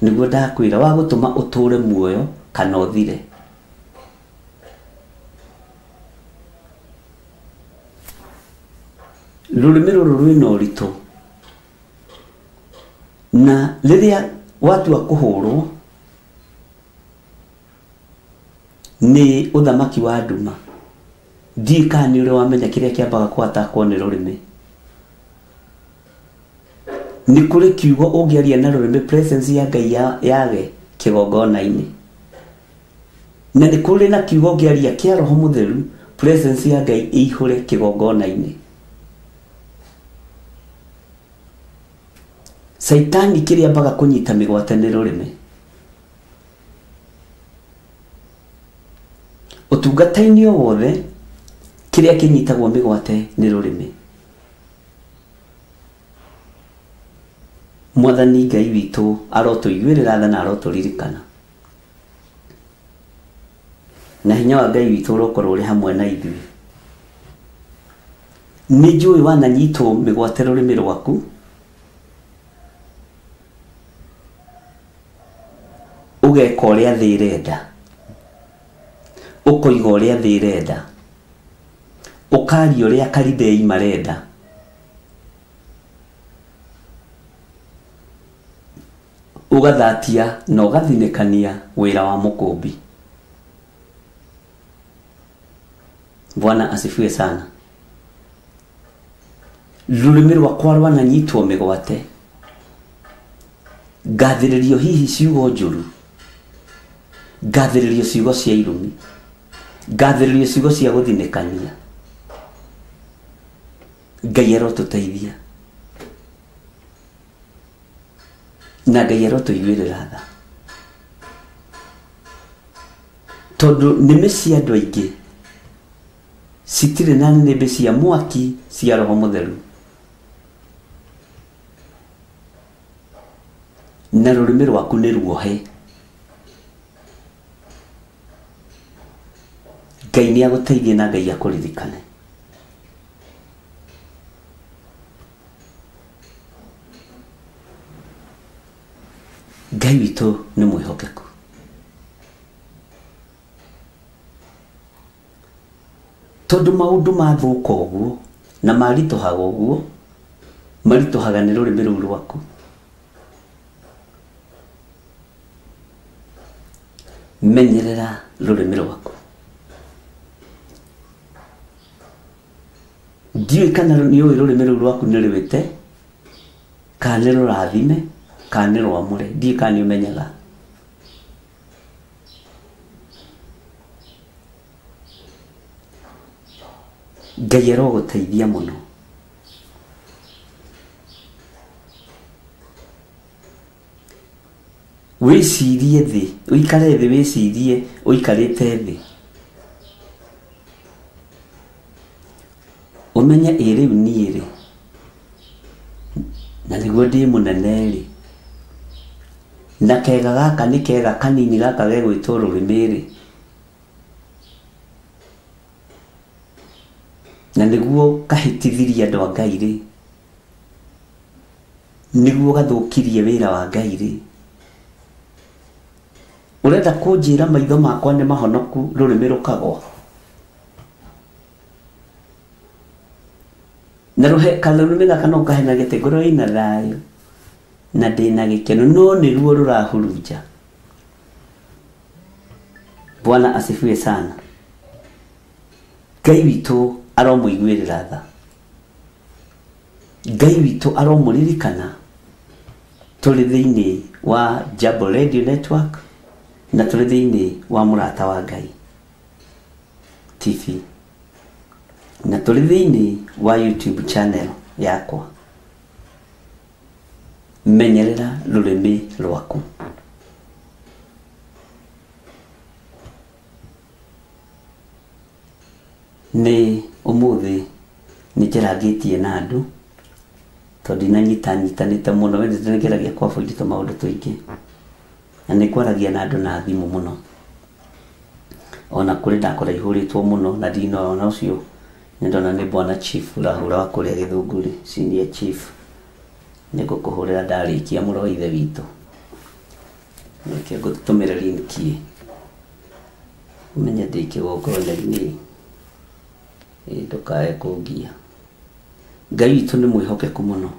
nĩguo ndakwĩra, wa gũtũma ũtũũre muoyo kana ũthire. Rũrĩmĩ rũrũ rwĩna ũritũ, na rĩrĩa watua kũhũrwo nĩ ũthamaki wa nduma, ndiũĩ kana nĩ ũrĩ wamenya kĩrĩa kĩambaga kũatakwo nĩ rũrĩmĩ. Nĩ kũrĩ kiugo ũngĩaria na rũrĩmĩ presence ya Ngai yage kĩgongona-inĩ, na nĩ kũrĩ na kiugo ũngĩaria kĩa Roho Mũtheru presence ya Ngai ĩihũre kĩgongona-inĩ. Saitani kĩrĩa ambaga kũnyita mĩgwate nĩ rũrĩmĩ. Ũtungata-inĩ o wothe kĩrĩa kĩnyitagwo mĩgwate nĩ rũrĩmĩ. Mwathani Ngai witũ arotũiguĩrĩra tha na arotũririkana, na hinya wa Ngai witũ ũrokorwo ũrĩ hamwe na ithuĩ. Nĩ njũĩ wananyitwo mĩgwate rũrĩmĩ rwaku, ũgeka ũrĩa thĩ ĩrenda, ũkoiga ũrĩa thĩ ĩrenda, ũkaria ũrĩa Kalidei marenda, ũgathatia na ũgathinĩkania wĩra wa Mũkũmbi. Bwana asifiwe sana. Rũrĩmĩ rwakwa rwananyitwo mĩgwate, ngathĩrĩrio hihi ciugo njũru, ngathĩrĩrio ciugo cia irumi, ngathĩrĩrio ciugo cia gũthinĩkania. Ngai arotũteithia, na Ngai arotũiguĩrĩra tha. tondu nime cia andu aingi citire na nebe cia mwaki cia Roho Mutheru na rurimi rwaku ni ruohe. Ngai ni aguteithie na Ngai akuririkane. Ngai witu ni mwihokeku. Tondu maundu mathuka uguo na marituhaga uguo marituhaga ni rurimi ruu rwaku. Menyerera rurimi rwaku. Ndiyo kana niyo rurimi ruu rwaku ni riwite kana rurathime kana rwamure. Ndiyo kana umenyaga. Ngai aroguteithia muno. Wicirie thi, uikare thi wicirie uikarite thi. Umenya iri uniiri. Na niguo ndi munene ri. Na kega gaka ni kega kanini gaka gegwitwo rurimi. Na niguo kahitithirie andu a Ngai ri. Niguo gathukirie wira wa Ngai ri. Urenda kunjira maitho makwa ni mahonoku rurimi rukagwa. Na ruhe kalurimi gaka no kahena gite ngoro ina thayo na ndina gikeno no ni ruo rurahurunja. Bwana asifiwe sana. Ngai witu aromuiguirira tha. Ngai witu aromuririkana. Tuli thiini wa Jabo Radio Network na tuli thiini wa Murata wa Ngai TV na tuli thiini wa YouTube channel yakwa. Menyerera rurimi rwaku. Ni umuthi ni njaragitie na andu tondu nanyita muno wende ndengeragia kwa bundito maundu tuingi na ni kwaragia na andu na thimu muno ona kuri ndakora ihuritwo muno na dino ona ucio ndona ni Bwana Chief urahura wa kuria Githunguri senior chief niko kuhurira ndarikia muro ithe witu nike gutumira linki umenya ndike gogone-ini ndukae kugia. Ngai witu ni mwihokeku muno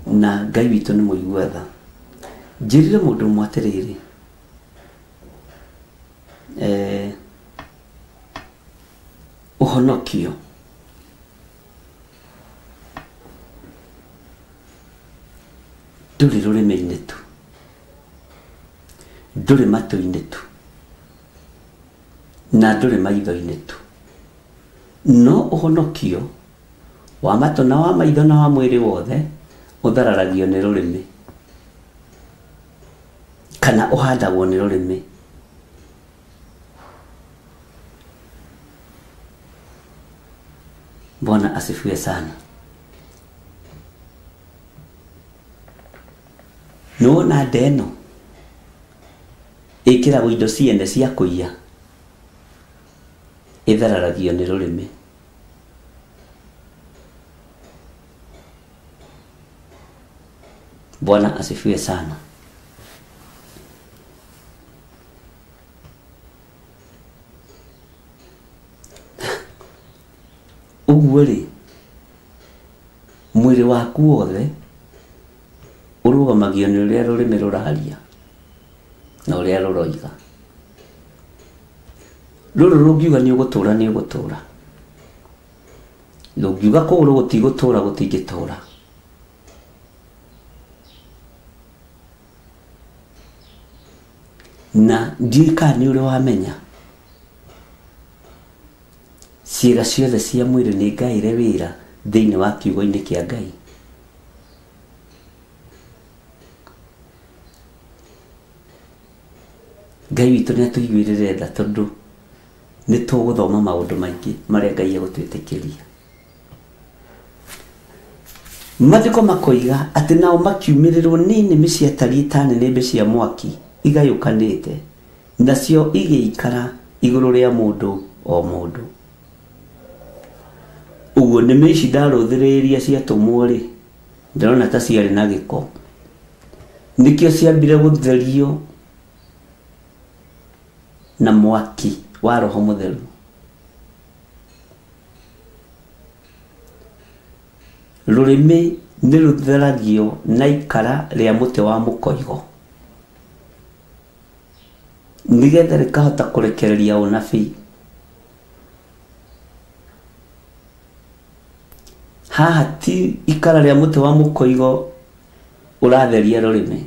na Ngai witu ni muigua tha. Njirire mundu mwatiriri uhonokio nduri rurimi-ini tu nduri matu-ini tu na nduri maitho-ini tu no uhonokio wa matu na wa maitho na wa mwiri wothe uthararagio ni rurimi kana uhandagwo ni rurimi. Bwana asifiwe sana. No na ndeno ikira indo ciene cia kuiya ithararagio ni rurimi. Bwana asifiwe sana. Uguo-ri mwiri waku wothe urugamagio ni uria rurimi ruraria na uria ruroiga. Ruru rungiuga ni ugutura ni ugutura. Rungiuga kuguru gutigutura gutingitura. Na ndika ni uri wamenya ciĩga ciothe cia mwĩrĩ nĩ ngaire wĩra thĩinĩ wa kiugo-inĩ kĩa Ngai. Ngai witũ nĩ atũiguĩrĩre tha tondũ nĩ tũgũthoma maũndũ maingĩ marĩa Ngai egũtwĩtĩkĩria. Mathiko makoiga atĩ nao makiumĩrĩrwo nĩ nĩmĩ ciatariĩ ta nĩnĩmbĩ cia mwaki igayũkanĩte, nacio igĩikara igũrũ rĩa mũndũ o mũndũ. Ũguo nĩmĩ ici ndarũthĩrĩria ciatũmwo-rĩ, ndĩrona ta ciarĩ na gĩko, nĩkĩo ciambire gũtherio na mwaki wa Roho Mũtheru. Rũrĩmĩ nĩ rũtheragio na ikara rĩa mũtĩ wa mũkoigo nĩgetha rĩkahota kũrekereria ũnabii. Haha ti ikara rĩa mũtĩ wa mũkoigo ũratheria rũrĩmĩ.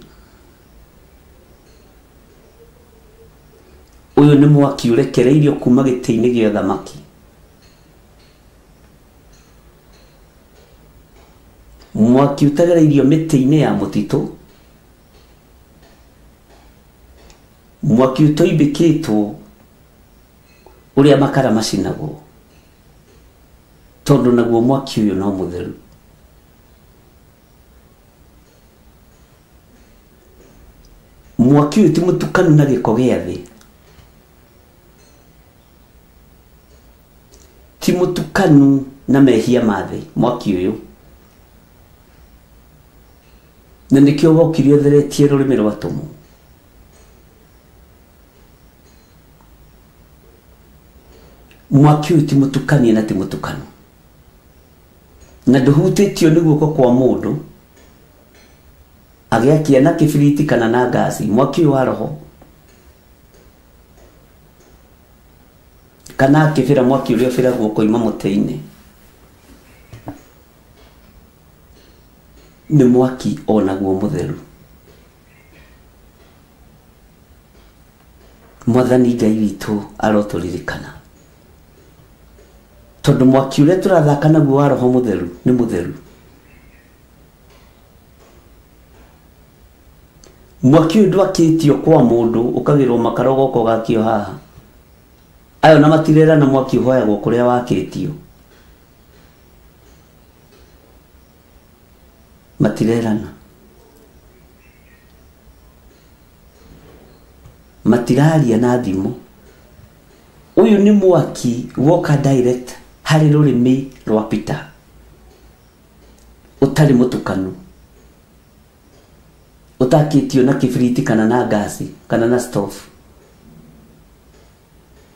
Ũyũ nĩ mwaki ũrekereirio kuma gĩtĩ-inĩ gĩa ũthamaki. Mwaki ũtagereirio mĩtĩ-inĩ ya mũtitũ, mwaki ũtoimbĩkĩtwo ũrĩa makara macinagwo, tondũ naguo mwaki ũyũ no mũtheru. Mwaki ũyũ ti mũtukanu na gĩko gĩa thĩ, ti mũtukanu na mehia ma thĩ mwaki ũyũ, na nĩkĩo wokire ũtheretie rũrĩmĩ rwatũmwo. Mwaki ũyũ ti mũtukanie na ti mũtukanu, na ndũhutĩtio nĩ guoko kwa mũndũ agĩakia na kĩbiriti kana na ngasi. Mwaki ũyũ wa Roho kana akĩbĩra mwaki ũrĩa ũbĩragwo koima mũtĩ-inĩ nĩ mwaki onaguo mũtheru. Mwathani Ngai witũ arotũririkana, tondũ mwaki ũrĩa tũrathaka naguo wa Roho Mũtheru nĩ mũtheru. Mwaki ũyũ ndwakĩtio kwa mũndũ ũkagĩrwo makara ũgoka ũgakio haha. Ayo na matirera na mwaki ũhoyagwo kũrĩa wakĩtio. Matirerana, matiraria na thimo. Ũyũ nĩ mwaki woka direct harĩ rũrĩmĩ rwa Peter, ũtarĩ mũtukanu, ũtakĩtio na kĩbiriti kana na ngasi kana na stove,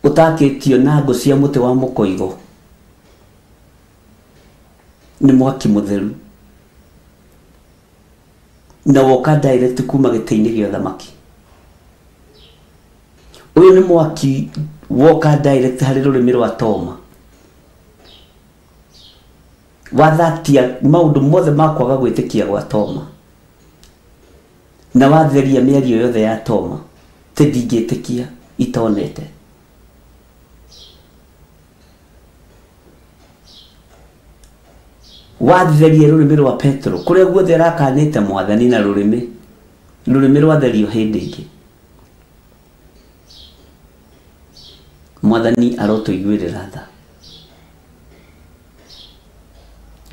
ũtakĩtio na ngũ cia mũtĩ wa mũkoigo. Nĩ mwaki mũtheru na woka direct kuma gĩtĩ-inĩ gĩa ũthamaki. Ũyũ nĩ mwaki woka direct harĩ rũrĩmĩ rwa Toma, wathatia maũndũ mothe ma kwaga gwĩtĩkia gwa Toma, na watheria mĩario yothe ya Toma tĩ ndingĩtĩkia itonete. Watheria rũrĩmĩ rwa Petro kũrĩa guothe arakanĩte Mwathani na rũrĩmĩ rwatherio hĩndĩ ĩngĩ. Mwathani arotũiguĩrĩra tha.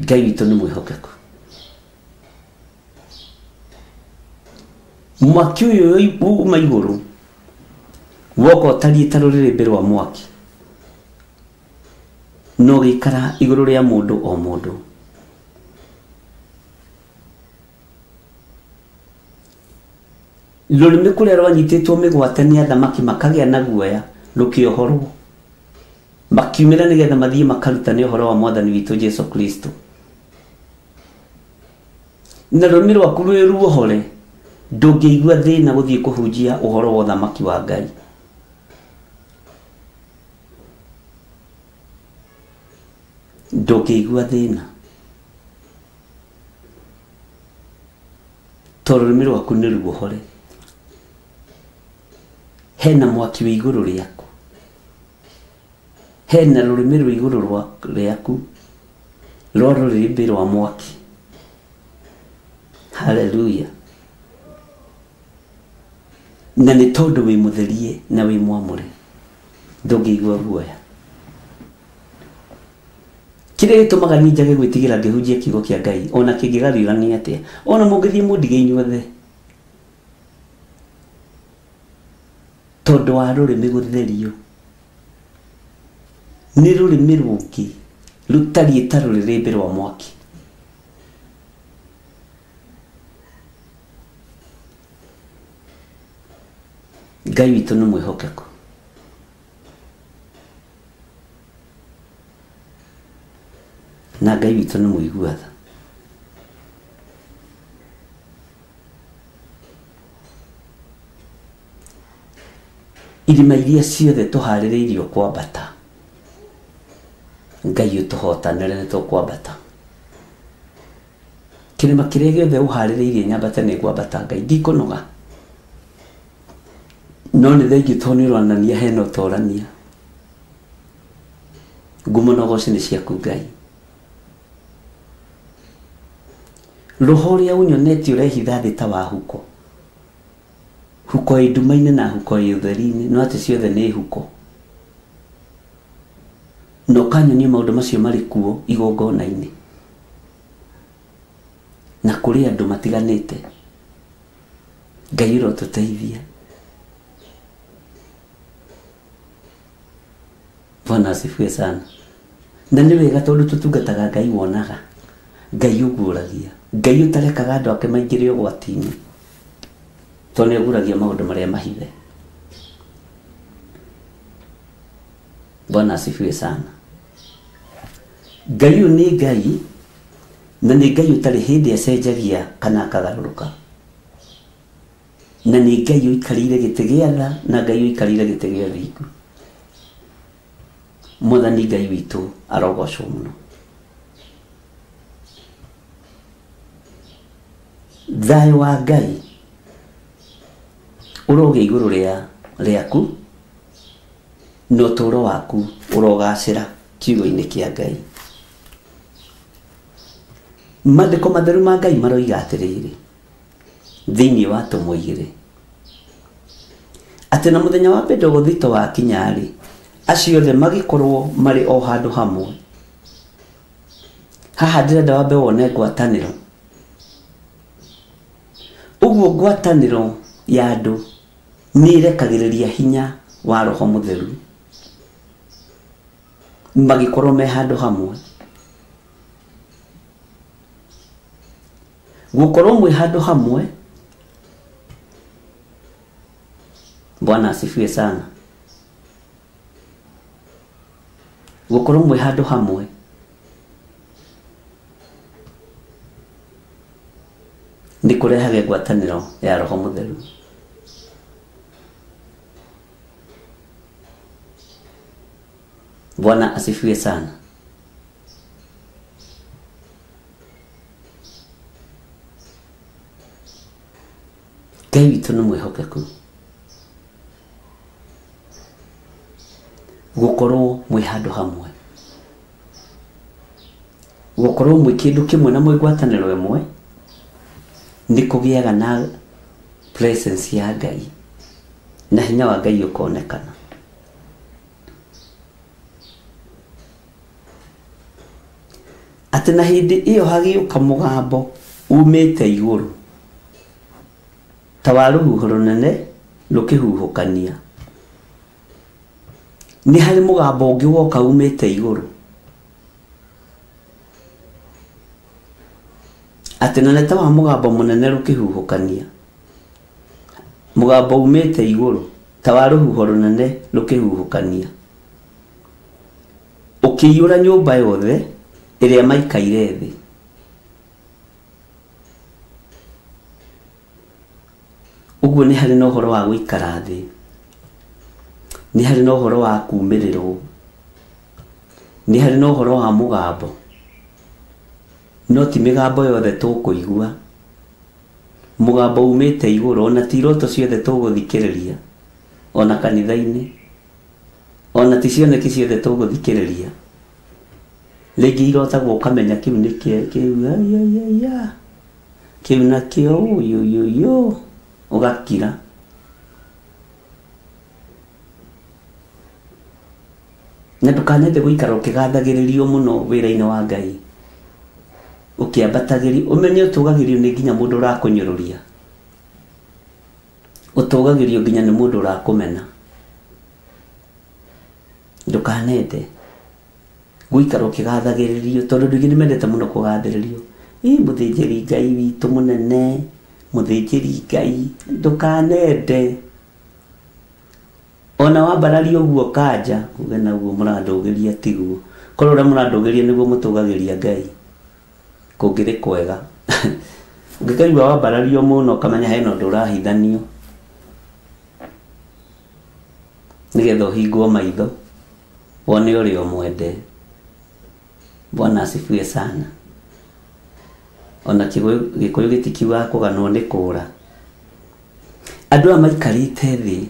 Ngai witũ nĩ mwĩhokeku. Mwaki ũyũ uma igũrũ woka ũtariĩ ta rũrĩrĩmbĩ rwa mwaki, no gĩikara igũrũ rĩa mũndũ o mũndũ. Rũrĩmĩ kũrĩa rwanyitĩtwo mĩgwate nĩ athamaki makagĩa na guoya rũkĩohorwo, makiumĩra nĩgetha mathiĩ makarutane ũhoro wa Mwathani witũ Jesu Kristo. Na rũrĩmĩ rwaku rwĩ ruohore, ndũngĩigua thĩna gũthiĩ kũhunjia ũhoro wa ũthamaki wa Ngai. Ndũngĩigua thĩna, tondũ rũrĩmĩ rwaku nĩ ruohore. Hena mwaki wĩ igũrũ rĩaku, hena rũrĩmĩ rwĩ igũrũ rĩaku rwa rũrĩrĩmbĩ rwa mwaki. Haleluya. na nĩ tondũ wĩ mũtherie na wĩ mwamũre ndũngĩigua guoya. Kĩrĩa gĩtũmaga niĩ njage gwĩtigĩra ngĩhunjia kiugo kĩa Ngai ona kĩngĩgarũrania atĩa, ona mũngĩthiĩ mũndige inyuothe, tondũ wa rũrĩmĩ gũtherio. Nĩ rũrĩmĩ rũngĩ rũtariĩ ta rũrĩrĩmbĩ rwa mwaki. Ngai witũ nĩ mwĩhokeku. Na Ngai witũ nĩ mũiguatha. Irima iria ciothe tũharĩrĩirio kwambata, Ngai ũtũhotanĩre nĩ tũkwambata. Kĩrĩma kĩrĩa gĩothe ũharĩrĩirie nyambate nĩ kwambata, Ngai ndikũnoga. No nĩ thengiũ tondũ nĩ ũronania hena ũtorania. Ngumo na ũgooci nĩ ciaku Ngai. Roho ũrĩa ũnyonete ũrehitha thĩ ta wa huko. Huko ĩ nduma-inĩ na huko ĩ ũtheri-inĩ, no atĩ ciothe nĩ huko. Na ũkanyonia maũndũ macio marĩ kuo igongona-inĩ. Na kũrĩ andũ matiganĩte. Ngai ũrotũteithia. Bwana asifiwe sana. Na nĩ wega tondũ tũtungataga Ngai wonaga. Ngai ũguũragia. Ngai ũtarekaga andũ ake maingĩre ũgwati-inĩ. Tondũ nĩ ũguũragia maũndũ marĩa mahithe. Bwana asifiwe sana. Ngai ũyũ nĩ Ngai, na nĩ Ngai ũtarĩ hĩndĩ acenjagia kana akagarũrũka. Na nĩ Ngai ũikarĩire gĩtĩ gĩa tha na Ngai ũikarĩire gĩtĩ gĩa thingu. Mwathani Ngai witũ arogocwo mũno. Thayũ wa Ngai ũrogĩa igũrũ rĩaku, na ũtũũro waku ũrogacĩra kiugo-inĩ kĩa Ngai. Maandĩko matheru ma Ngai maroiga atĩrĩrĩ thĩinĩ wa Atũmwo 2 atĩ na mũthenya wa Pentekothito wakinya-rĩ, acio othe magĩkorwo marĩ o handũ hamwe. Haha ndĩrenda wambe wone ngwatanĩro. Ũguo ngwatanĩro ya andũ nĩ ĩrekagĩrĩria hinya wa Roho Mũtheru magĩkorwo me handũ hamwe. Gũkorwo mwĩ handũ hamwe, Bwana asifiwe sana. Gũkorwo mwĩ handũ hamwe nĩ kũrehaga ngwatanĩro ya Roho Mũtheru. Bwana asifiwe sana. Ngai witũ nĩ mwĩhokeku. Gũkorwo mwĩ handũ hamwe, gũkorwo mwĩ kĩndũ kĩmwe na mwĩ ngwatanĩro ĩmwe nĩ kũgĩaga na presence ya Ngai na hinya wa Ngai ũkonekana. Atĩ na hĩndĩ ĩyo hagĩũka mũgambo umĩte igũrũ ta wa rũhuho rũnene rũkĩhuhũkania. Nĩ harĩ mũgambo ũngĩ woka umĩte igũrũ. Atĩ na nĩ ta wa mũgambo mũnene rũkĩhuhũkania. Mũgambo umĩte igũrũ ta wa rũhuho rũnene rũkĩhuhũkania. Ũkĩiyũra nyũmba yothe ĩrĩa maikaire thĩ. Ũguo nĩ harĩ na ũhoro wa gũikara thĩ. Nĩ harĩ na ũhoro wa kumĩrĩrwo. Nĩ harĩ na ũhoro wa mũgambo. No ti mĩgambo yothe tũkũigua. Mũgambo umĩte igũrũ, ona ti iroto ciothe tũgũthikĩrĩria. Ona kanitha-inĩ. Ona ti cioneki ciothe tũgũthikĩrĩria. Rĩngĩ irotagwo ũkamenya kĩu nĩ kĩu nakĩo ũgakira. na ndukanende guikara ukigathagiririo muno wira-ini wa Ngai ukiambatagiri umenye utugagirio ni nginya mundu urakunyururia utugagirio nginya ni mundu urakumena ndukanende guikara ukigathagiririo tondu ndugi nimendete muno kugathiririo muthinjiri Ngai witu munene muthinjiri Ngai ndukanende ona wambarario guo kanja kuge naguo murandugiria tiguo korora murandugiria niguo mutugagiria Ngai kungiri kwega ngikaigua wambarario muno kamenya hena undu urahithanio nigetha uhingwo maitho wone urio mwende. Bwana asifiwe sana. Ona gikuyu gitikiwa kuganwo ni kura andu a maikarite thi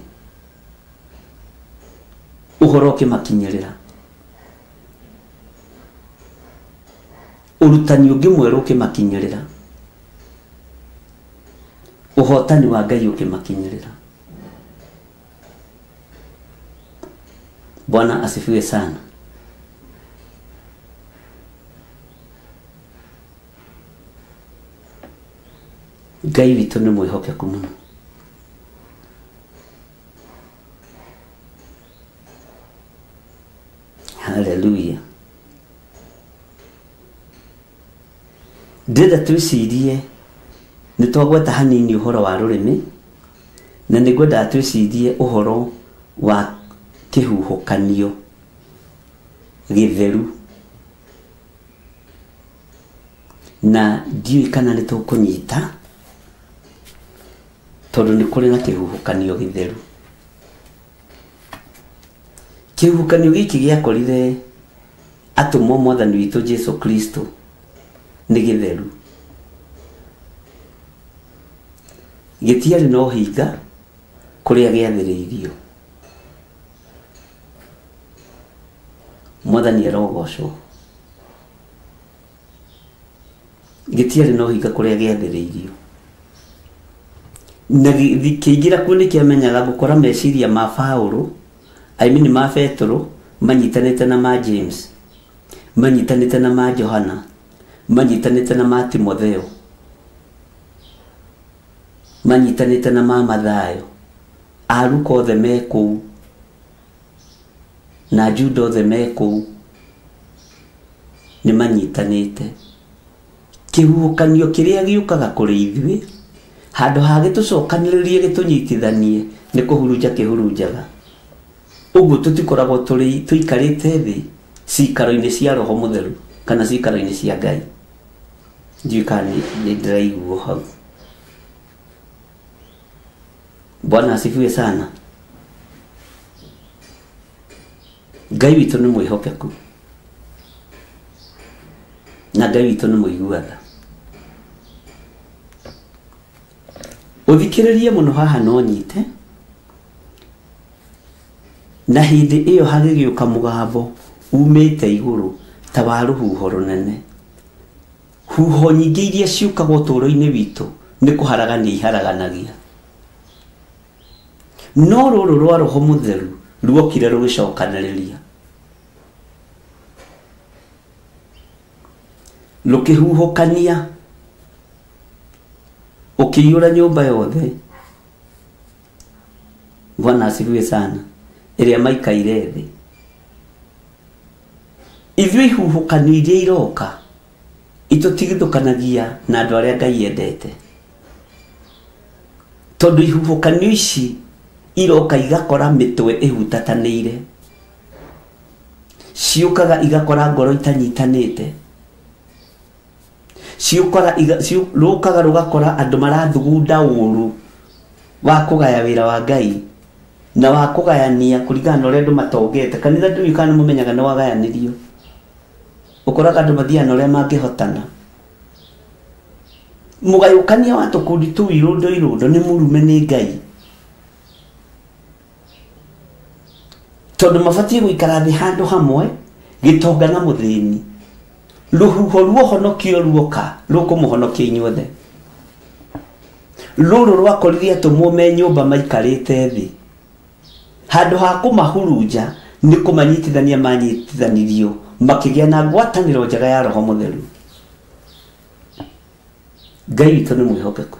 uhoro ukimakinyirira urutani ungi mweru ukimakinyirira uhotani wa Ngai ukimakinyirira. Bwana asifiwe sana. Ngai witu ni mwihokeku muno. Hallelujah. Ndenda twicirie ni twagweta hanini uhoro wa rurimi na nigwenda twicirie uhoro wa kihuhukanio githeru na ndiu kana ni tukunyita tondu ni kuri na kihuhukanio githeru. Kihuhukanio giki giakorire atumo mwathani witu Jesu Kristo ni githeru gitiari no hinga kuria giathiriirio mwathani arogocwo gitiari no hinga kuria giathiriirio na kiingira kuni kiamenyaga gukora meciria ma Paulo aimini ma Petro manyitanite na ma James manyitanite na ma Johana manyitanite na ma Timotheo manyitanite na ma Mathayo aruko othe meku na Juda othe meku ni manyitanite. Kihuhukanio kiria giukaga kuri ithui handu ha gitucokaniririe gitunyitithanie ni kuhurunja kihurunjaga uguo tutikoragwo turi tuikarite thi cikaro-ini cia Roho Mutheru kana cikaro-ini cia Ngai. Njikani ni ndiraiguo hau. Bwana asifiwe sana. Ngai witu ni mwihokeku na Ngai witu ni muiguatha. Uthikiririe muno haha no nyite na hindi iyo hagigiuka mugambo umite iguru ta wa ruhuho runene. Huho nyingi iria ciukagwo turo-ini witu ni kuharagania iharaganagia no ruru rwa Roho Mutheru ruokire rugicokaniriria rukihuhukania ukiyura nyumba yothe. Bwana asifiwe sana. Iria maikaire thi ithui ihuhukanio iria iroka itutigithukanagia na andu aria Ngai endete tondu ihuhukanio ici iroka igakora mitwe ihutatanire ciukaga igakora ngoro itanyitanite ciukaga rugakora andu marathugunda uru wa kugaya wira wa Ngai na wa kugayania kuringana na uria andu matongete. Kanitha ndu ikana mumenyaga ni wagayanirio ukoraga andu mathiana uria mangihotana. Mugayukania wa tukundi tu irundo ni murume ni Ngai tondu mabatie guikara thi handu hamwe gitonga na muthini ruhuho ruohonokio ruoka rukumuhonokia inyuothe. Ruru rwakorire atumo me nyumba maikarite thi handu ha kumahurunja nĩ kũmanyitithania manyitithanirio makĩgĩa na ngwatanĩro njega ya Roho Mũtheru. Ngai witũ nĩ mwĩhokeku.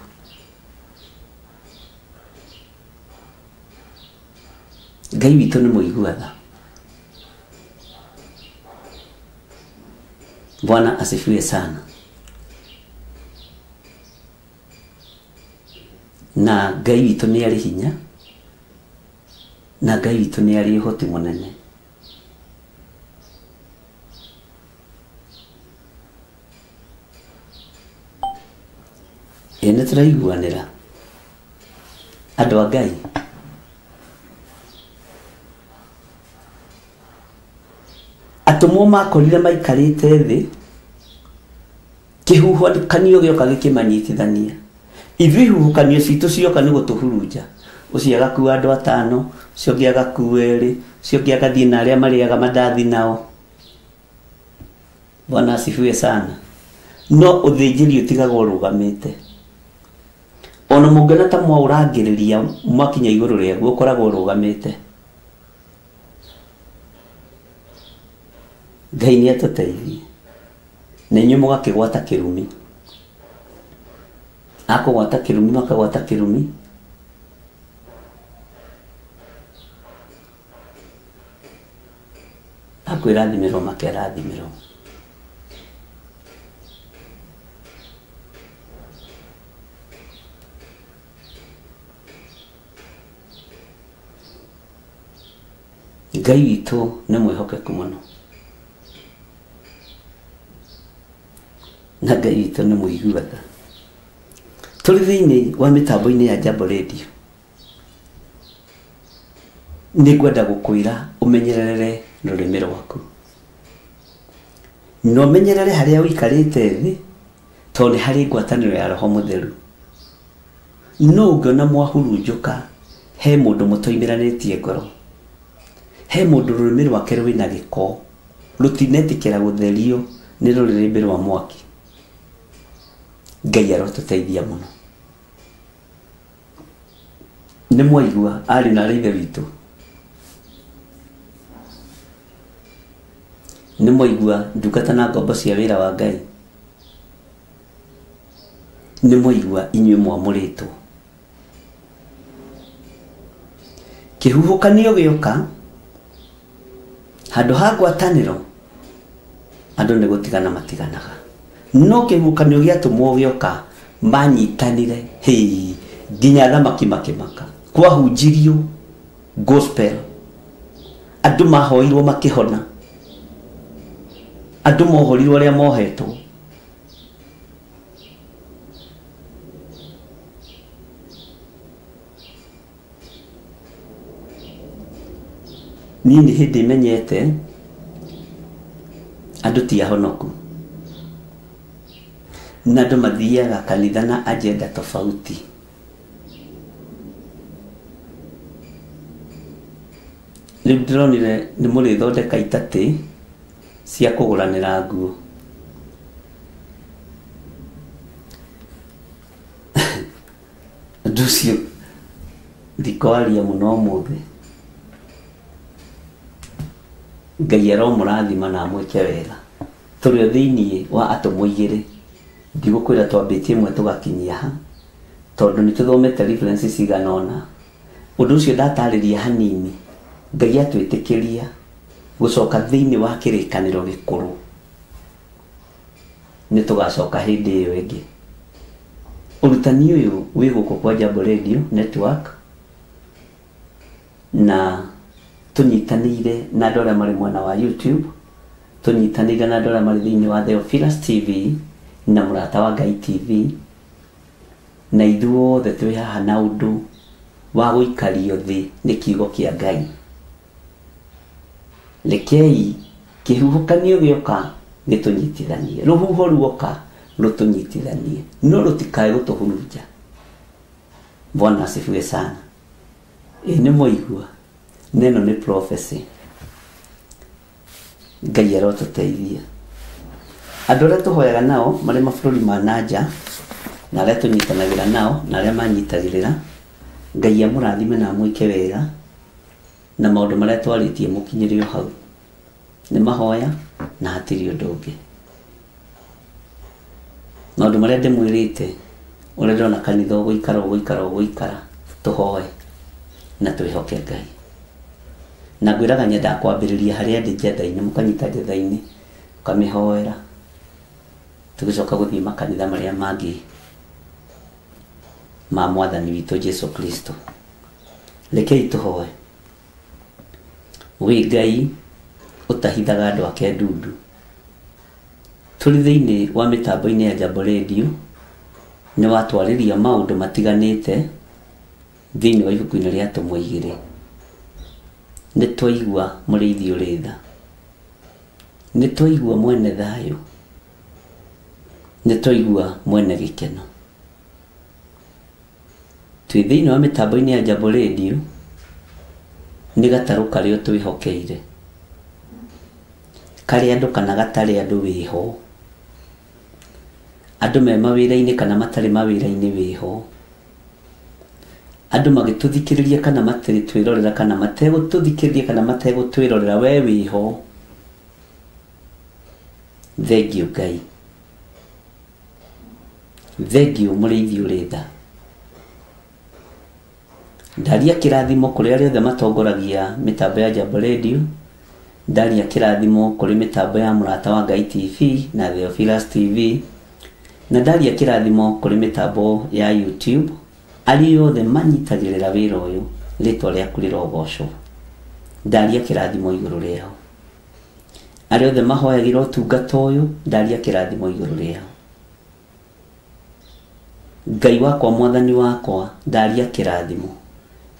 Ngai witũ nĩ mũiguatha. Bwana asifiwe sana. Na Ngai witũ nĩ arĩ hinya, na Ngai witũ nĩ arĩ ũhoti mũnene. Nĩ tũraiguanĩra andũ a Ngai. Atũmwo makorire maikarĩte thĩ, kĩhuhũkanio gĩoka gĩkĩmanyitithania. Ithuĩ ihuhũkanio citũ cioka nĩ gũtũhurunja. Ũcio agakua andũ 5, ũcio ũngĩ agakua 2, ũcio ũngĩ agathiĩ na arĩa marĩaga mandathi nao. Bwana asifiwe sana. No ũthĩnjĩri ũtigagwo ũrũgamĩte. Ona mũngĩona ta mwaũrangĩrĩria mwakinya igũrũ rĩaguo ũkoragwo ũrũgamĩte. Ngai nĩ atũteithie. Na inyuĩ mũgakĩgwata kĩrumi. Akũgwata kĩrumi makagwata kĩrumi. Akwĩrathimirwo makĩrathimirwo. Ngai witũ nĩ mwĩhokeku mũno. Na Ngai witũ nĩ mũiguatha. Tũrĩ thĩinĩ wa mĩtambo-inĩ ya Jambo Radio. Nĩ ngwenda gũkwĩra ũmenyerere rũrĩmĩ rwaku. Na ũmenyerere harĩa ũikarĩte thĩ, tondũ nĩ harĩ ngwatanĩro ya Roho Mũtheru. No ũngĩona mwahurunjũka, he mũndũ mũtoimĩranĩtie ngoro. He mũndũ rũrĩmĩ rwake rwĩna gĩko, rũtinetĩkĩra gũtherio nĩ rũrĩrĩmbĩ rwa mwaki. Ngai arotũteithia mũno. Nĩ mwaigua arĩ na ithe witũ. Nĩ mwaigua ndungata na ngombo cia wĩra wa Ngai. Nĩ mwaigua inyuĩ mwamũrĩtwo. Kĩhuhũkanio gĩoka, handũ ha ngwatanĩro, andũ nĩ gũtigana matiganaga. No kĩhuhũkanio gĩatũmwo gĩoka, manyitanire, nginya thamaki makĩmaka. Kwahunjirio gospel. Andũ mahoirwo makĩhona. Andũ mohorirwo arĩa mohetwo. Niĩ nĩ hĩndĩ menyete andũ ti ahonoku. Na andũ mathiaga kanitha na agenda tofauti. Rĩu ndĩronire nĩ mũrĩthondeka itatĩ cia kũgũranĩra nguo. Andũ ũcio ndikwaria mũno ũmũthĩ. Ngai aromũrathima na amwĩke wega. Tũrĩ thĩinĩ wa atũmwo 2. Ndigũkwĩra twambĩtie ĩmwe tũgakinyia ha, tondũ nĩ tũthomete references cigana ũna. Ũndũ ũcio ndatarĩria hanini. Ngai atwĩtĩkĩria gũcoka thĩinĩ wa kĩrĩkanĩro gĩkũrũ. Nĩ tũgacoka hĩndĩ ĩyo ĩngĩ. Ũrutani ũyũ wĩ gũkũ kwa Jambo Radio Network, na tũnyitanĩire na andũ arĩa marĩ mwena wa YouTube, tũnyitanĩire na andũ arĩa marĩ thĩinĩ wa Theophilus TV na Mũrata wa Ngai TV, na ithuothe twĩ haha na ũndũ wa gũikario thĩ nĩ kiugo kĩa Ngai. Rekei kĩhuhũkanio gĩoka gĩtũnyitithanie, rũhuho ruoka rũtũnyitithanie, no rũtikae gũtũhurunja. Bwana asifiwe sana. Nĩ mwaigua, neno nĩ prophecy. Ngai arotũteithia. Andũ arĩa tũhoyaga nao marĩ mabũrũri ma nanja, na arĩa tũnyitanagĩra nao na arĩa manyitagĩrĩra, Ngai amũrathime na amwĩke wega. na maundu maria twaritie mukinyirio hau ni mahoya na hatiri undu ungi maundu maria ndimwirite uria ndona kanitha uguikara tuhoe na twihoke Ngai na ngwiraga nyenda kwambiriria haria ndi jetha-ini mukanyita jetha-ini ukamihoera tugicoka guthii makanitha maria mangi ma mwathani witu Jesu Kristo rekei tuhoe we Ngai utahithaga andu ake ndundu turi thiini wa mitambo-ini ya Jambo Radio ni watwariria maundu matiganite thiini wa ibuku-ini ria Atumwa 2 ni twaigua muriithi uri tha ni twaigua mwene thayo ni twaigua mwene gikeno twi thiini wa mitambo-ini ya Jambo Radio ni gataru kario twihokeire kari andu kana gatari andu wiho andu me mawira-ini kana matari mawira-ini wiho andu magituthikiriria kana matiri twirorera kana mategututhikiriria kana mategutwirorera we wiho thengio Ngai thengio muriithi uri tha ndaria kirathimo kuri aria othe matongoragia mitambo ya Jambo Radio ndaria kirathimo kuri mitambo ya Murata wa Ngai TV na Theophilus TV na ndaria kirathimo kuri mitambo ya YouTube ari othe manyitagirira wira uyu ritwa riaku rirogoco ndaria kirathimo iguru riao ari othe mahoyagira utungata uyu ndaria kirathimo iguru riao Ngai wakwa mwathani wakwa ndaria kirathimo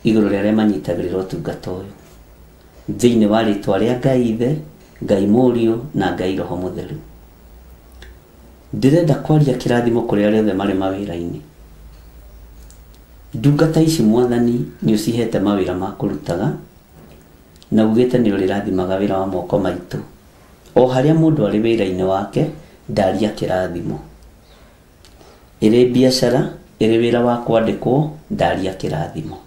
iguru ria manyitagirira utungata uyu thiini wa ritwa ria Ngai Ithe Ngai Murio na Ngai Roho Mutheru ndirenda kwaria kirathimo kuri aria othe mari mawira-ini ndungata ici mwathani ni ucihete mawira ma kurutaga na ugite ni urirathimaga wira wa moko maitu o haria mundu ari wira-ini wake ndaria kirathimo iri biashara iri wira wa kwandikwo ndaria kirathimo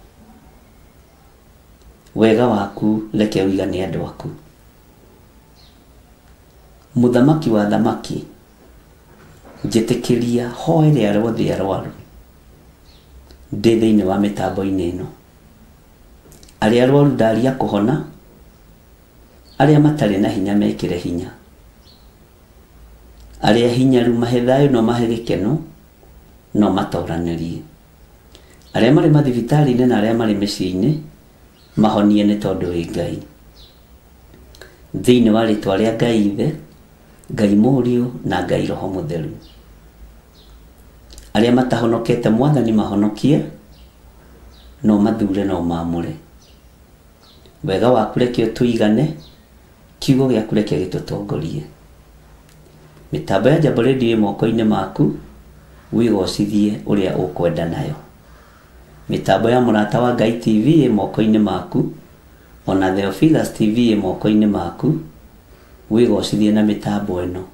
wega waku reke wigane andu aku muthamaki wa thamaki njitikiria hoere arothe arwaru ndi thiini wa mitambo-ini ino aria arwaru ndaria kuhona aria matari na hinya mekire hinya aria hinyaru mahe thayo no mahe gikeno no matoranirie aria mari mathibitari-ini na aria mari micii-ini mahonie ni tondu wi Ngai thiini wa ritwa ria Ngai Ithe Ngai Murio na Ngai Roho Mutheru aria matahonokete mwathani mahonokie no mathure no maamure wega waku reke tuigane kiugo giaku reke gitutongorie mitambo ya Jambo Radio moko-ini maku wigocithie uria ukwenda nayo mitambo ya Murata wa Ngai TV moko-ini maku ona Theophilus TV moko-ini maku wigocithie na mitambo ino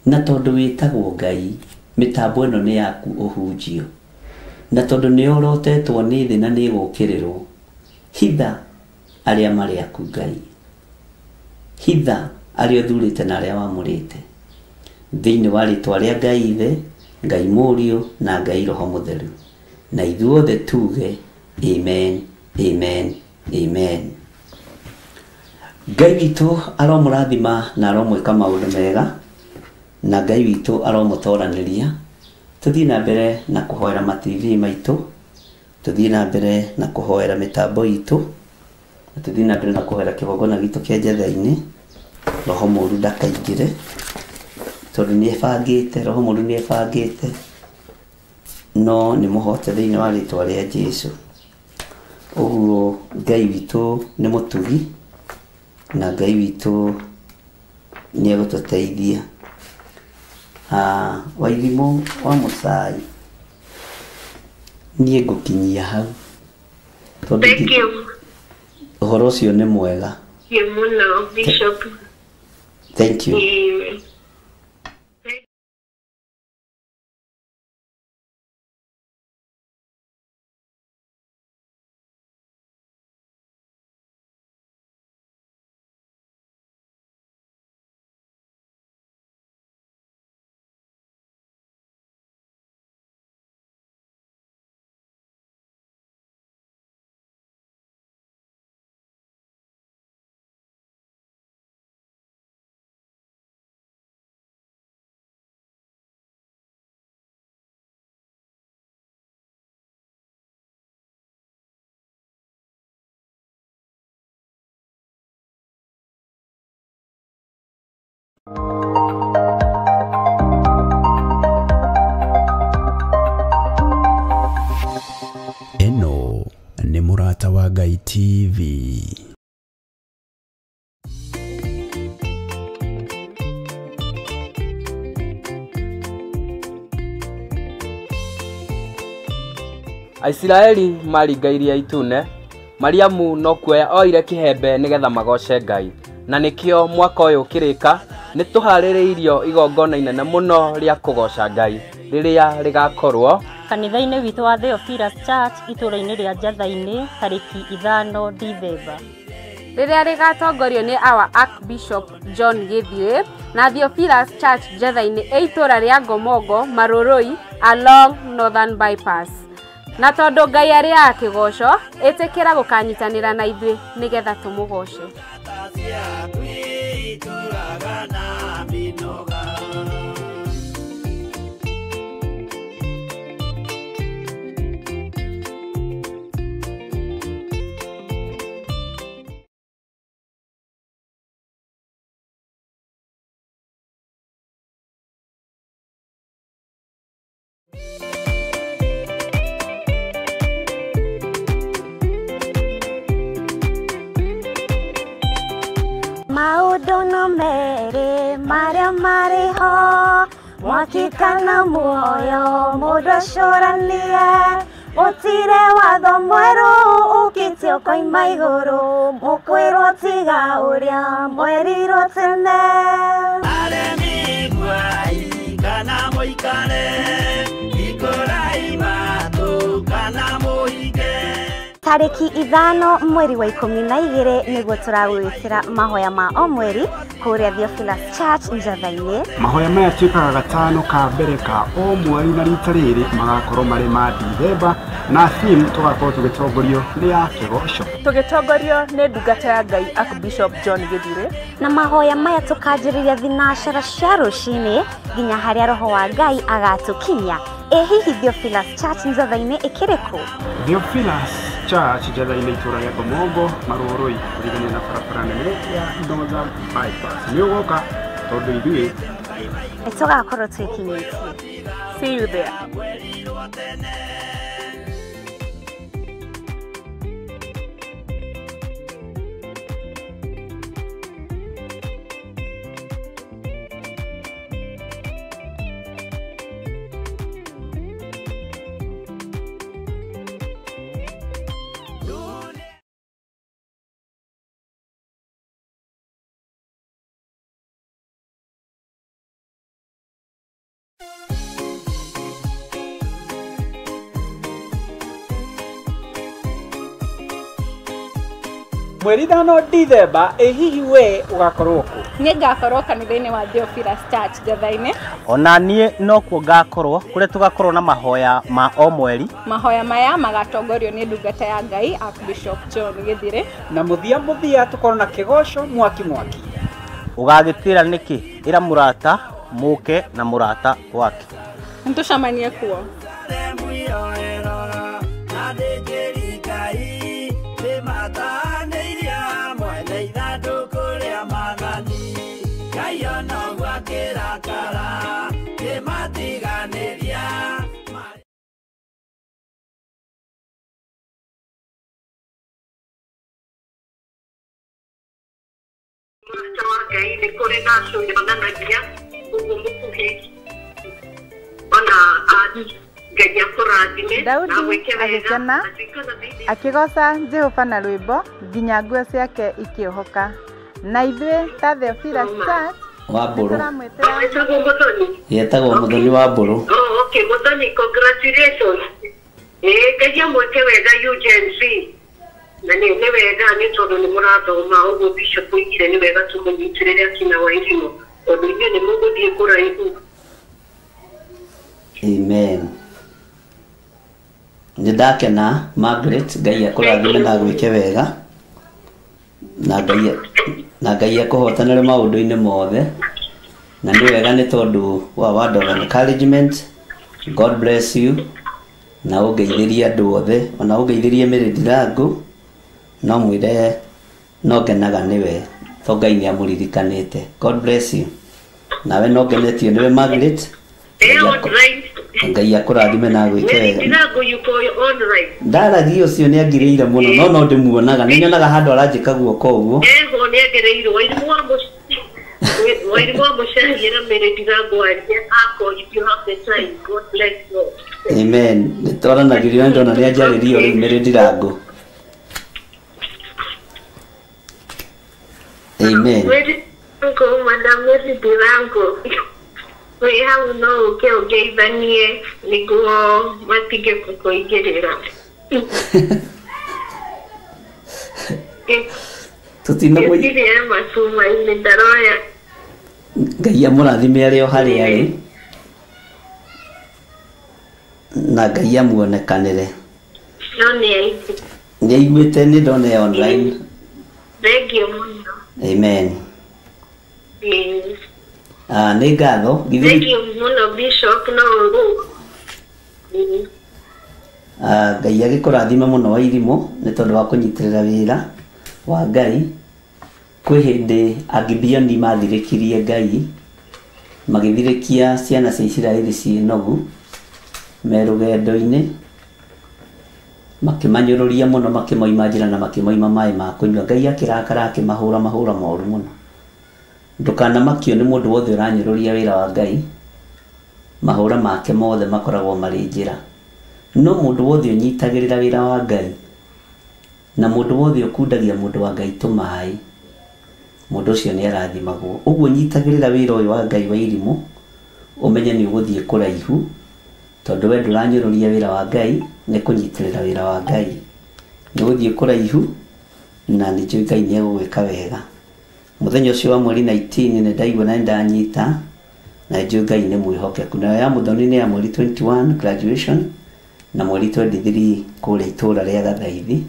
na tondu witagwo Ngai mitambo ino ni yaku uhunjio na tondu ni orotetwo ni thi na ni gukirirwo hitha aria mari aku Ngai hitha aria thurite na aria wamurite thiini wa ritwa ria Ngai Ithe Ngai Murio na Ngai Roho Mutheru na ithuothe tuge amen amen amen Ngai witu aromurathima na aromwika maundu mega na Ngai witu aromutoraniria tuthii na mbere na kuhoera ma TV maitu tuthii na mbere na kuhoera mitambo itu tuthii na mbere na kuhoera kigongona gitu kia jetha-ini Roho Muru ndakaingire tondu ni ebangite Roho Muru ni ebangite no ni muhote thiini wa ritwa ria Jesu uguo Ngai witu ni mutugi na Ngai witu ni egututeithia waithimo wa Musai nie ngukinyia hau Thank you. Uhoro ucio ni mwega. Bishop. Thank you. Eno nĩ Mũrata wa Ngai TV. Aisiraeli marigairie itune, Mariamu no kuoya oire kihembe nigetha magoce Ngai. Na nikio mwaka uyu kirika ni tuhaririirio igongona inene muno ria kugoca Ngai riria rigakorwo kanitha-ini witu wa Theophilus Church itũra-ini ria Njatha-ini tariki 5 Dithemba. Riria rigatongorio ni our Archbishop John Githire na Theophilus Church Njatha-ini itũra ria Ngomongo Marurui along Northern Bypass. Na tondu Ngai ari akigoco etikira gukanyitanira na ithui nigetha tumugoce. Maũndũ no merĩ marĩa marĩ ho, mwaki kana muoyo mũndũ acũranie, gũtirĩ watho mwerũ ũkĩtio koima igũrũ, mũkwĩrwo tiga ũrĩa mwerirwo tene. Aremi gwai kana mũikare, ikũrai matũ kana mũhige. Tariki 5 mweri wa 12 niguo turagwĩkĩra mahoya ma o mweri kuria Theophilus Church Njatha-ini. Mahoya maya tuĩkaga gatano ka mbere ka o mweri na rita rĩrĩ magakorwo marĩ ma Dithemba na theme tugakorwo tũgĩtongorio nĩ ya kĩgoco. Tũgĩtongorio nĩ ndungata ya Ngai Archbishop John Githire. Na mahoya maya tukanjĩrĩria thinashara cia rũcinĩ nginya harĩa roho wa Ngai agatũkinyia. Hihi Theophilus Church Njatha-ini ĩkĩrĩkũ? Theophilus Church Njatha-ini itũra rĩa Ngomongo Marurui kũringana na barabara nene ya Northern Bypass. Nĩ ũgoka tondũ ithuĩ nĩtũgakorwo twĩkinyĩtie. See you there. Mweri 5 Dithemba hihi we ugakorwo ku? Niĩ ngakorwo kanitha-ini wa Theophilus Church Njatha-ini. Ona niĩ no kuo ngakorwo kuria tugakorwo na mahoya ma o mweri. Mahoya maya magatongorio nĩ ndungata ya Ngai Archbishop John Githire. Na muthia tukorwo na kigoco mwaki. Ugagitira niki ira murata muke na murata wake. Nĩtũcemanie kuo. Ngai nĩ kũrĩ na cũrĩ onanagia ũguo mũkuhĩ ona Ngai akũrathime. Daudi agĩkena akĩgoca Jehova na rwĩmbo nginya nguo ciake ikĩohoka. Na ithuĩ ta Theophilus Church Wamburu yetagwo Mũthoni Wamburu. Oh, okay, Mũthoni, congratulations. Ngai amwĩke wega UGNC. Na nĩ wega nĩ tondũ nĩ mũrathoma ũguo Bishop oigire nĩ wega tũmũnyitĩrĩre akina wa irimũ tondũ ithuĩ nĩ mũgũthiĩ kũraihu. Amen. Nĩ ndakena Margaret, Ngai akũrathime na gwĩke wega na Ngai akũhotanĩre maũndũ-inĩ mothe na nĩ wega nĩ tondũ wa word of encouragement. God bless you na ũngeithĩrie andũ othe ona ũngeithĩrie Mary Ndirangu no mwire no ngenaga niwe to Ngai nĩ amũririkanĩte. God bless you. nawe no ngenetio niwe Margaret online ngai akurathime na gwike wega Ndirango yuko online ndaragio cio ni angirĩire muno no ndimuonaga ni nyonaga handu aranjika guoko uguo eho ni angirĩirwo wairimwa mushahira mere Ndirango aria ako if you have the time God bless you amen nitwaranagirio ndona ni anjarĩrio rĩu mere Ndirango amen Ko madam Mary Ndirango we have no geithanie niguo matige kukuigirira tutina mwe ndire masuma ile daroya ngai amũrathime arĩ o harĩa arĩ na ngai amuonekanĩre nĩ aiguĩte nĩ ndona online thank you muno amen nĩ ngatho thank you muno Bishop no ngai agĩkũrathime mũno wa irimũ nĩ tondũ wa kũnyitĩrĩra wĩra wa ngai kwĩ hĩndĩ Agibeoni mathirĩkirie ngai magĩthirĩkia ciana cia Isiraeli ciĩ nogu me rũgendo-inĩ makĩmanyũrũria mũno makĩmoima njĩra na makĩmoima maĩ ma kũnyua ngai akĩrakara akĩmahũra mahũra moru mũno ndũkanamakio nĩ mũndũ wothe ũranyũrũria wĩra wa ngai mahũra make mothe makoragwo marĩ njĩra no mũndũ wothe ũnyitagĩrĩra wĩra wa ngai na mũndũ wothe ũkundagia mũndũ wa ngai tũmaĩ mũndũ ũcio nĩ arathimagwo ũguo nyitagĩrĩra wĩra ũyũ wa ngai wa irimũ ũmenye nĩ ũgũthiĩ kũraihu tondũ we ndũranyũrũria wĩra wa ngai nĩ kũnyitĩrĩra wĩra wa ngai nĩ ũgũthiĩ kũraihu na nĩ njũĩ ngai nĩ egũgwĩka wega mũthenya ũcio wa mweri 19 nĩ ndaigua na ndanyita na njũĩ ngai nĩ mwĩhokeku nayo ya mũthoni nĩ ya mweri 21 graduation na mweri 23 kũrĩa itũũra rĩa Gathaithi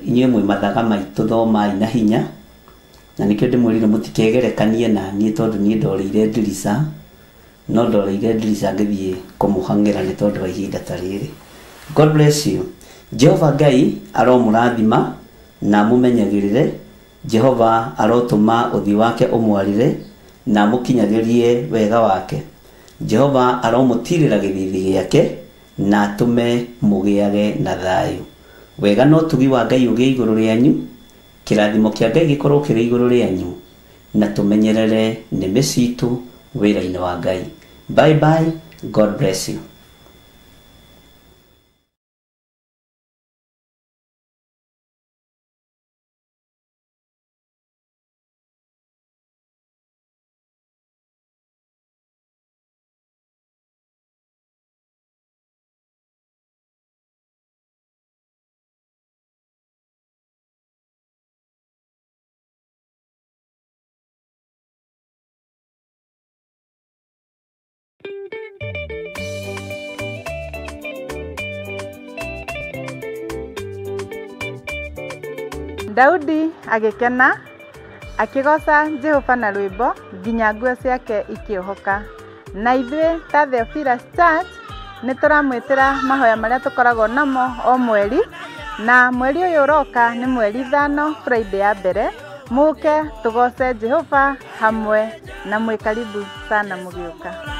inyuĩ mwĩ mathaga maitũ thomai na hinya na nĩkĩo ndĩmwĩrire mũtikegerekanie na niĩ tondũ niĩ ndoreire ndirica no ndoreire ndirica ngĩthiĩ kũmũhang'ĩra nĩ tondũ wa ihinda ta rĩrĩ. God bless you. Jehova Ngai aromũrathima na mũmenyagĩrĩre. Jehova arotũma ũthiũ wake ũmwarĩre na mũkinyagĩrie wega wake. Jehova aromũtirĩra gĩthithi gĩake na atũme mũgĩage na thayũ. Wega no tugi wa Ngai ũgĩe igũrũ rĩanyu, kĩrathimo kĩa Ngai gĩkorwo kĩrĩ igũrũ rĩanyu na tũmenyerere nĩmĩ citũ wĩra-inĩ wa Ngai. Bye bye. God bless you. Daudi agĩkena akĩgoca Jehova na rwĩmbo nginya nguo ciake ikĩohoka. Na ithuĩ ta Theophilus Church nĩ tũramwĩtĩra mahoya marĩa tũkoragwo namo o mweri, na mweri ũyũ ũroka nĩ mweri 5 Friday ya mbere. Mũke tũgoce Jehova hamwe na mwĩ karibu sana mũgĩũka.